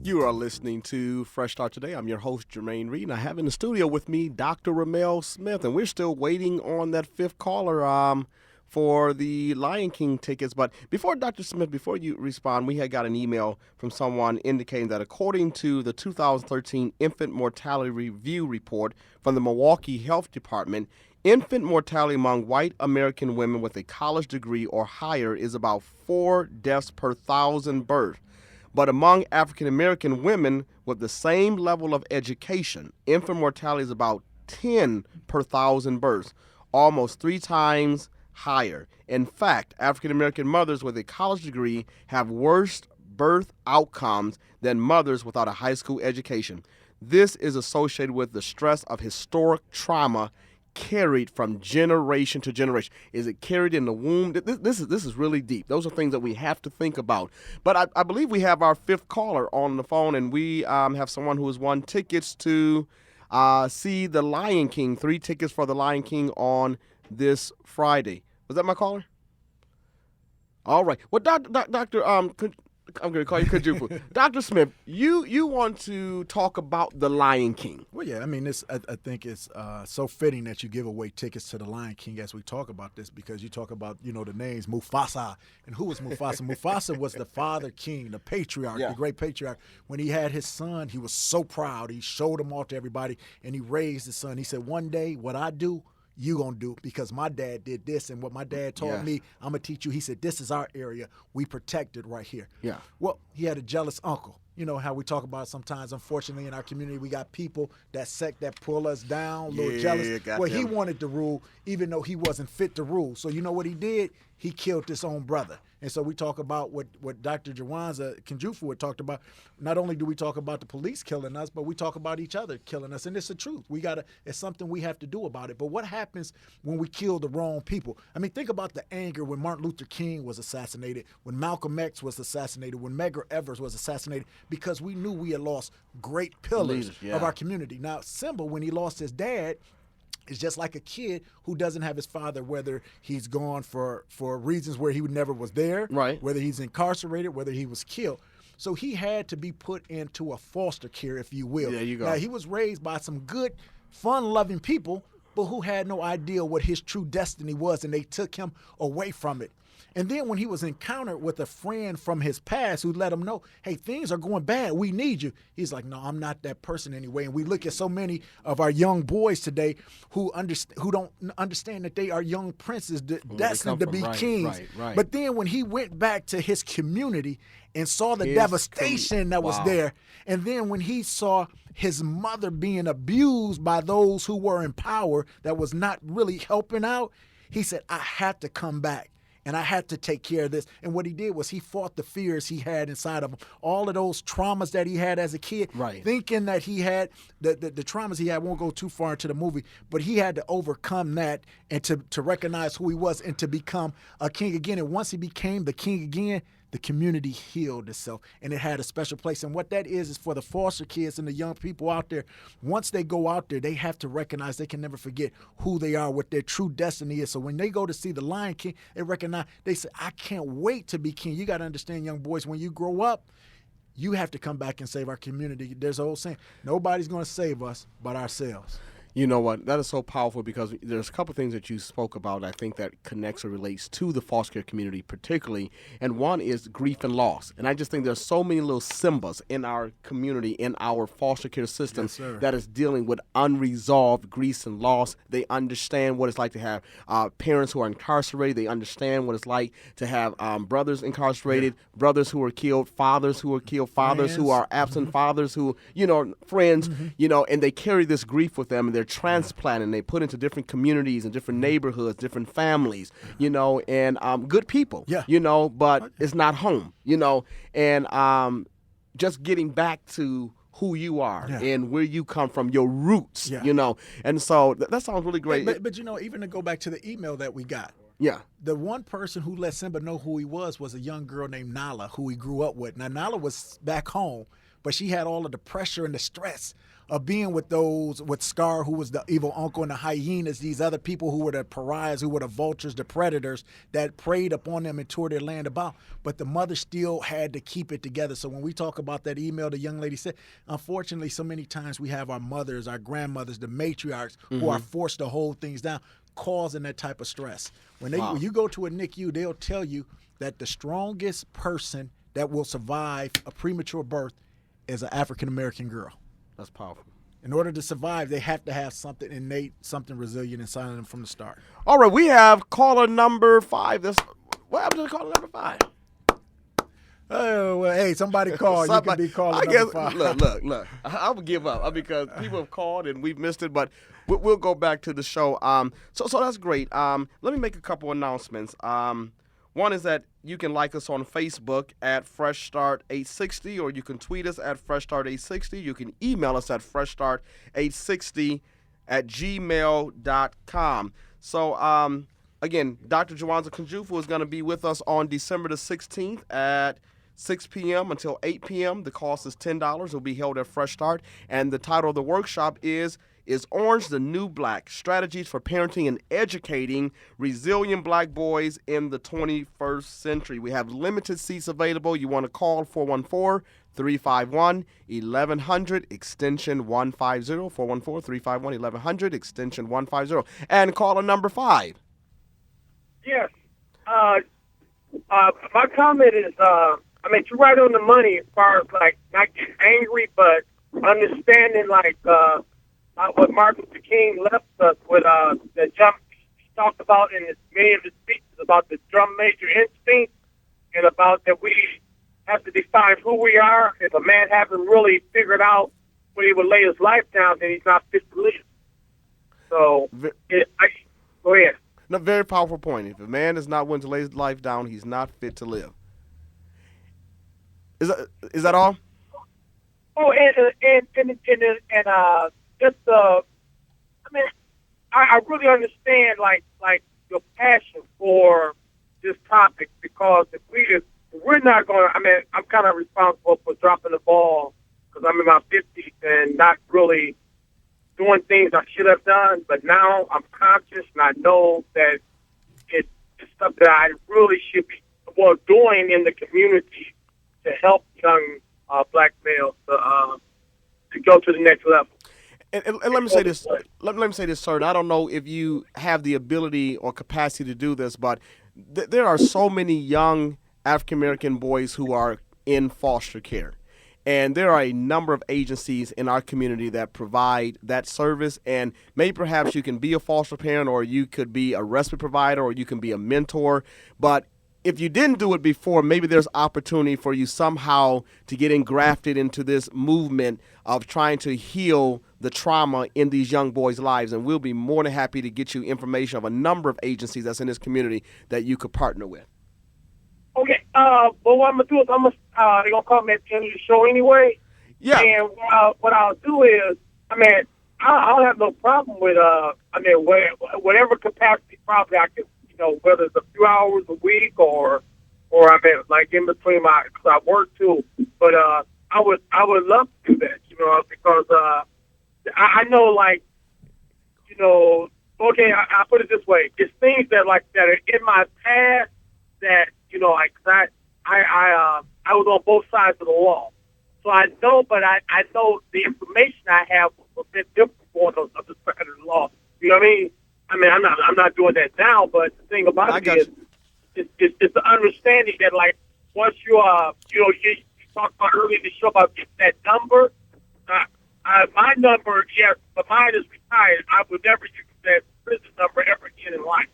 You are listening to Fresh Start Today. I'm your host, Jermaine Reed, and I have in the studio with me Dr. Ramel Smith, and we're still waiting on that 5th caller for the Lion King tickets. But before Dr. Smith, before you respond, we had got an email from someone indicating that according to the 2013 Infant Mortality Review report from the Milwaukee Health Department, infant mortality among white American women with a college degree or higher is about 4 deaths per 1,000 births. But among African American women with the same level of education, infant mortality is about 10 per 1,000 births, almost 3 times higher. In fact, African American mothers with a college degree have worse birth outcomes than mothers without a high school education. This is associated with the stress of historic trauma carried from generation to generation. Is it carried in the womb? This is really deep. Those are things that we have to think about. But I believe we have our 5th caller on the phone, and we have someone who has won tickets to see the Lion King, 3 tickets for the Lion King on this Friday. Was that my caller? All right. Well, Doctor, I'm going to call you Kajufu. Dr. Smith, you want to talk about the Lion King. Well, yeah, I mean, I think it's so fitting that you give away tickets to the Lion King as we talk about this, because you talk about, the names Mufasa. And who was Mufasa? Mufasa was the father king, the patriarch, the great patriarch. When he had his son, he was so proud. He showed him off to everybody, and he raised his son. He said, one day, what I do, you gonna do, because my dad did this, and what my dad taught me, I'm gonna teach you. He said, this is our area. We protect it right here. Yeah. Well, he had a jealous uncle. You know how we talk about sometimes, unfortunately, in our community, we got people that pull us down, a little jealous. Well, he wanted to rule, even though he wasn't fit to rule. So you know what he did? he killed his own brother. And so we talk about what Dr. Jawanza Kunjufu had talked about. Not only do we talk about the police killing us, but we talk about each other killing us. And it's the truth. It's something we have to do about it. But what happens when we kill the wrong people? I mean, think about the anger when Martin Luther King was assassinated, when Malcolm X was assassinated, when Medgar Evers was assassinated, because we knew we had lost great pillars of our community. Now, Simba, when he lost his dad, it's just like a kid who doesn't have his father, whether he's gone for reasons where he never was there, right, whether he's incarcerated, whether he was killed. So he had to be put into a foster care, if you will. There you go. Now, he was raised by some good, fun-loving people, but who had no idea what his true destiny was, and they took him away from it. And then when he was encountered with a friend from his past who let him know, hey, things are going bad, we need you, he's like, no, I'm not that person anyway. And we look at so many of our young boys today who don't understand that they are young princes destined to be kings. Right. But then when he went back to his community and saw the devastation that was there, and then when he saw his mother being abused by those who were in power that was not really helping out, he said, I have to come back. And I had to take care of this. And what he did was he fought the fears he had inside of him. All of those traumas that he had as a kid, thinking that he had, the traumas he had, won't go too far into the movie, but he had to overcome that and to recognize who he was and to become a king again. And once he became the king again, the community healed itself, and it had a special place. And what that is for the foster kids and the young people out there, once they go out there, they have to recognize they can never forget who they are, what their true destiny is. So when they go to see the Lion King, they recognize, they say, I can't wait to be king. You got to understand, young boys, when you grow up, you have to come back and save our community. There's an old saying, nobody's going to save us but ourselves. You know what? That is so powerful because there's a couple things that you spoke about I think that connects or relates to the foster care community particularly, and one is grief and loss. And I just think there's so many little Simbas in our community, in our foster care system that is dealing with unresolved grief and loss. They understand what it's like to have parents who are incarcerated. They understand what it's like to have brothers incarcerated, brothers who are killed, fathers who are killed, fathers who are absent, fathers who, friends, and they carry this grief with them, and they're transplanted, and they put into different communities and different neighborhoods, different families, and good people, but it's not home, and just getting back to who you are and where you come from, your roots, and so that sounds really great. But even to go back to the email that we got, the one person who let Simba know who he was a young girl named Nala, who he grew up with. Now, Nala was back home, but she had all of the pressure and the stress of being with Scar, who was the evil uncle, and the hyenas, these other people who were the pariahs, who were the vultures, the predators that preyed upon them and tore their land about. But the mother still had to keep it together. So when we talk about that email, the young lady said, unfortunately, so many times we have our mothers, our grandmothers, the matriarchs who are forced to hold things down, causing that type of stress. When you go to a NICU, they'll tell you that the strongest person that will survive a premature birth is an African-American girl. That's powerful. In order to survive, they have to have something innate, something resilient inside of them from the start. All right, we have caller number 5. What happened to caller number 5? Oh, well, hey, somebody call. You can be caller number 5. Look. I would give up because people have called and we've missed it, but we'll go back to the show. So that's great. Let me make a couple announcements. One is that you can like us on Facebook at Fresh Start 860, or you can tweet us at Fresh Start 860. You can email us at freshstart860@gmail.com. So, again, Dr. Jawanza Kunjufu is going to be with us on December the 16th at 6 p.m. until 8 p.m. The cost is $10. It will be held at Fresh Start. And the title of the workshop is Orange the New Black? Strategies for Parenting and Educating Resilient Black Boys in the 21st Century. We have limited seats available. You want to call 414-351-1100, extension 150, 414-351-1100, extension 150. And caller number 5. Yes. My comment is, you're right on the money as far as, not getting angry, but understanding, what Martin Luther King left us with the jump he talked about in many of his speeches about the drum major instinct and about that we have to define who we are. If a man hasn't really figured out when he would lay his life down, then he's not fit to live. So, go ahead. No, very powerful point. If a man is not willing to lay his life down, he's not fit to live. Is that all? Oh, and just I mean, I really understand like your passion for this topic because if we're not going to, I mean, I'm kind of responsible for dropping the ball because I'm in my 50s and not really doing things I should have done. But now I'm conscious and I know that it's stuff that I really should be doing in the community to help young black males to go to the next level. And let me say this. Let me say this, sir. And I don't know if you have the ability or capacity to do this, but there are so many young African American boys who are in foster care. And there are a number of agencies in our community that provide that service. And maybe perhaps you can be a foster parent, or you could be a respite provider, or you can be a mentor. But if you didn't do it before, maybe there's opportunity for you somehow to get engrafted into this movement of trying to heal the trauma in these young boys' lives. And we'll be more than happy to get you information of a number of agencies that's in this community that you could partner with. Okay. Well, what I'm gonna do is they're gonna call me at the end of the show anyway. Yeah. And what I'll do is, I mean, I'll have no problem with whatever capacity probably I can, whether it's a few hours a week or I mean, like in between cause I work too. But I would love to do that, because I know, like, okay, I put it this way: it's things that are in my past that I was on both sides of the law, so I know. But I know the information I have was a bit different for those other sides of the law. You know what I mean? I mean, I'm not doing that now. But the thing about it is, it's the understanding that, like, once you talked about earlier in the show about getting that number. My number, yes, but mine is retired. I would never use that prison number ever again in life.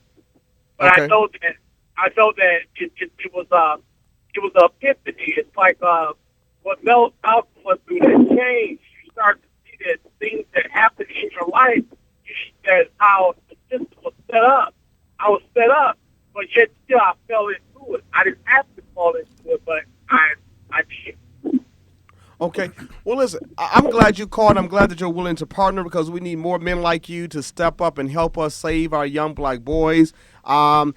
But Okay. I know that it was an epiphany. It's like what Mel Malcolm went through, that change. You start to see that things that happen in your life, that how the system was set up. I was set up, but yet still I fell into it. I didn't have to fall into it, but I did. Okay. Well, listen, I'm glad you called. I'm glad that you're willing to partner, because we need more men like you to step up and help us save our young black boys. And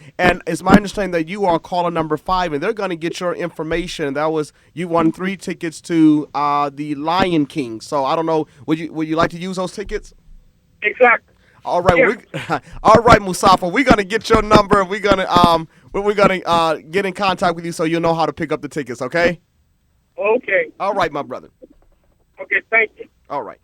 it's my understanding that you are caller number 5, and they're going to get your information. You won 3 tickets to the Lion King. So I don't know. Would you like to use those tickets? Exactly. All right, Yeah. all right, Mustafa. We're gonna get your number. We're gonna get in contact with you so you'll know how to pick up the tickets. Okay. Okay. All right, my brother. Okay. Thank you. All right.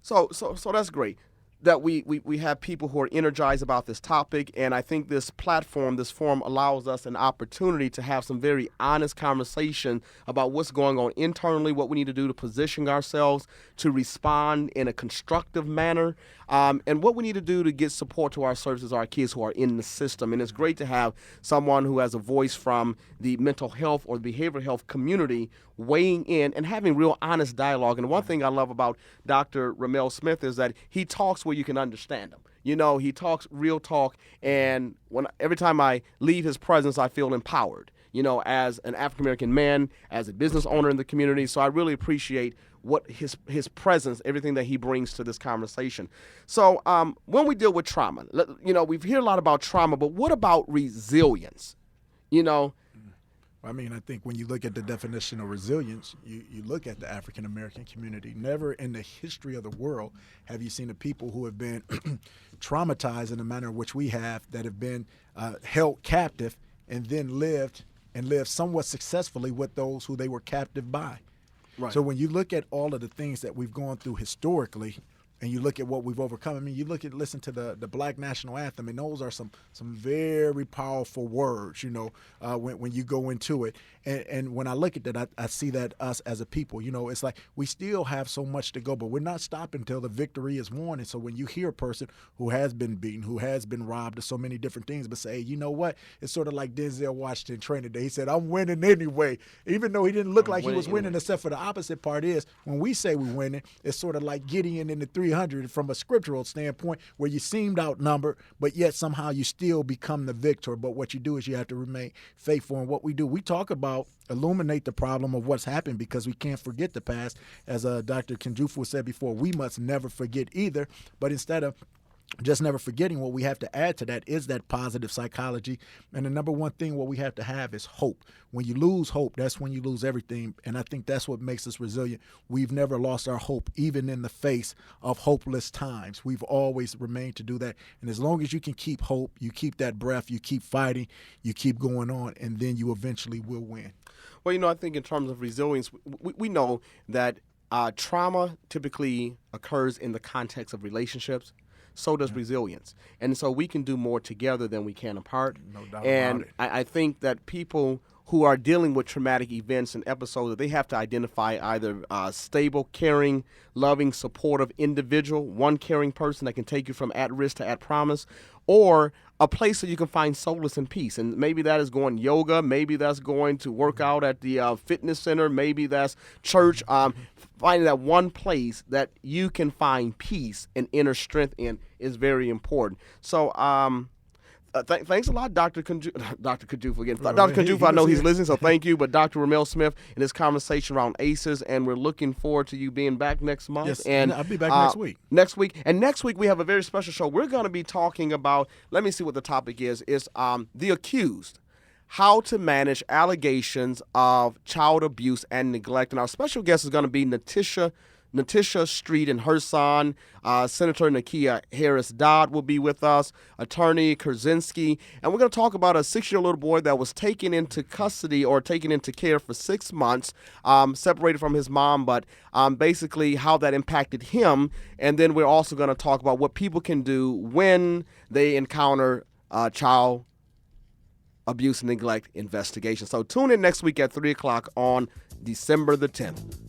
So that's great that we have people who are energized about this topic, and I think this forum allows us an opportunity to have some very honest conversation about what's going on internally, what we need to do to position ourselves to respond in a constructive manner, and what we need to do to get support to our services, our kids who are in the system. And it's great to have someone who has a voice from the mental health or behavioral health community weighing in and having real honest dialogue. And one thing I love about Dr. Ramel Smith is that he talks where you can understand him. He talks real talk, and every time I leave his presence, I feel empowered, as an African-American man, as a business owner in the community. So I really appreciate what his presence, everything that he brings to this conversation. So when we deal with trauma, we've heard a lot about trauma, but what about resilience? I mean, I think when you look at the definition of resilience, you look at the African American community. Never in the history of the world have you seen a people who have been traumatized in the manner in which we have, that have been held captive and then lived somewhat successfully with those who they were captive by. Right. So when you look at all of the things that we've gone through historically, and you look at what we've overcome, I mean, listen to the Black National Anthem, and those are some very powerful words, when you go into it. And when I look at that, I see that us as a people, it's like we still have so much to go, but we're not stopping until the victory is won. And so when you hear a person who has been beaten, who has been robbed of so many different things, but say, hey, you know what? It's sort of like Denzel Washington Training Day. He said, I'm winning anyway, even though he didn't look like he was winning, except for the opposite part is when we say we're winning, it's sort of like Gideon in the 3 300 from a scriptural standpoint, where you seemed outnumbered, but yet somehow you still become the victor. But what you do is you have to remain faithful in what we do. We talk about illuminate the problem of what's happened because we can't forget the past. As Dr. Kenjufu said before, we must never forget either. But instead of just never forgetting, what we have to add to that is that positive psychology. And the number one thing what we have to have is hope. When you lose hope, that's when you lose everything. And I think that's what makes us resilient. We've never lost our hope, even in the face of hopeless times. We've always remained to do that. And as long as you can keep hope, you keep that breath, you keep fighting, you keep going on, and then you eventually will win. Well, I think in terms of resilience, we know that trauma typically occurs in the context of relationships. So does resilience. And so we can do more together than we can apart. No doubt and about it. I think that people who are dealing with traumatic events and episodes, they have to identify either a stable, caring, loving, supportive individual, one caring person that can take you from at risk to at promise, or a place that you can find solace and peace. And maybe that is going yoga, maybe that's going to work out at the fitness center, maybe that's church. Finding that one place that you can find peace and inner strength in is very important. So thanks a lot, Dr. Kenjufu again. Dr. Kenjufu, I know he's listening, so thank you. But Dr. Ramel Smith in this conversation around ACEs, and we're looking forward to you being back next month. Yes, and I'll be back next week. Next week we have a very special show. We're going to be talking about, let me see what the topic is the accused. How to manage allegations of child abuse and neglect. And our special guest is going to be Natisha Street and her son. Senator Nakia Harris Dodd will be with us, Attorney Kurzinski. And we're going to talk about a 6-year-old little boy that was taken into custody or taken into care for 6 months, separated from his mom, but basically how that impacted him. And then we're also going to talk about what people can do when they encounter child abuse and neglect investigation. So tune in next week at 3 o'clock on December the 10th.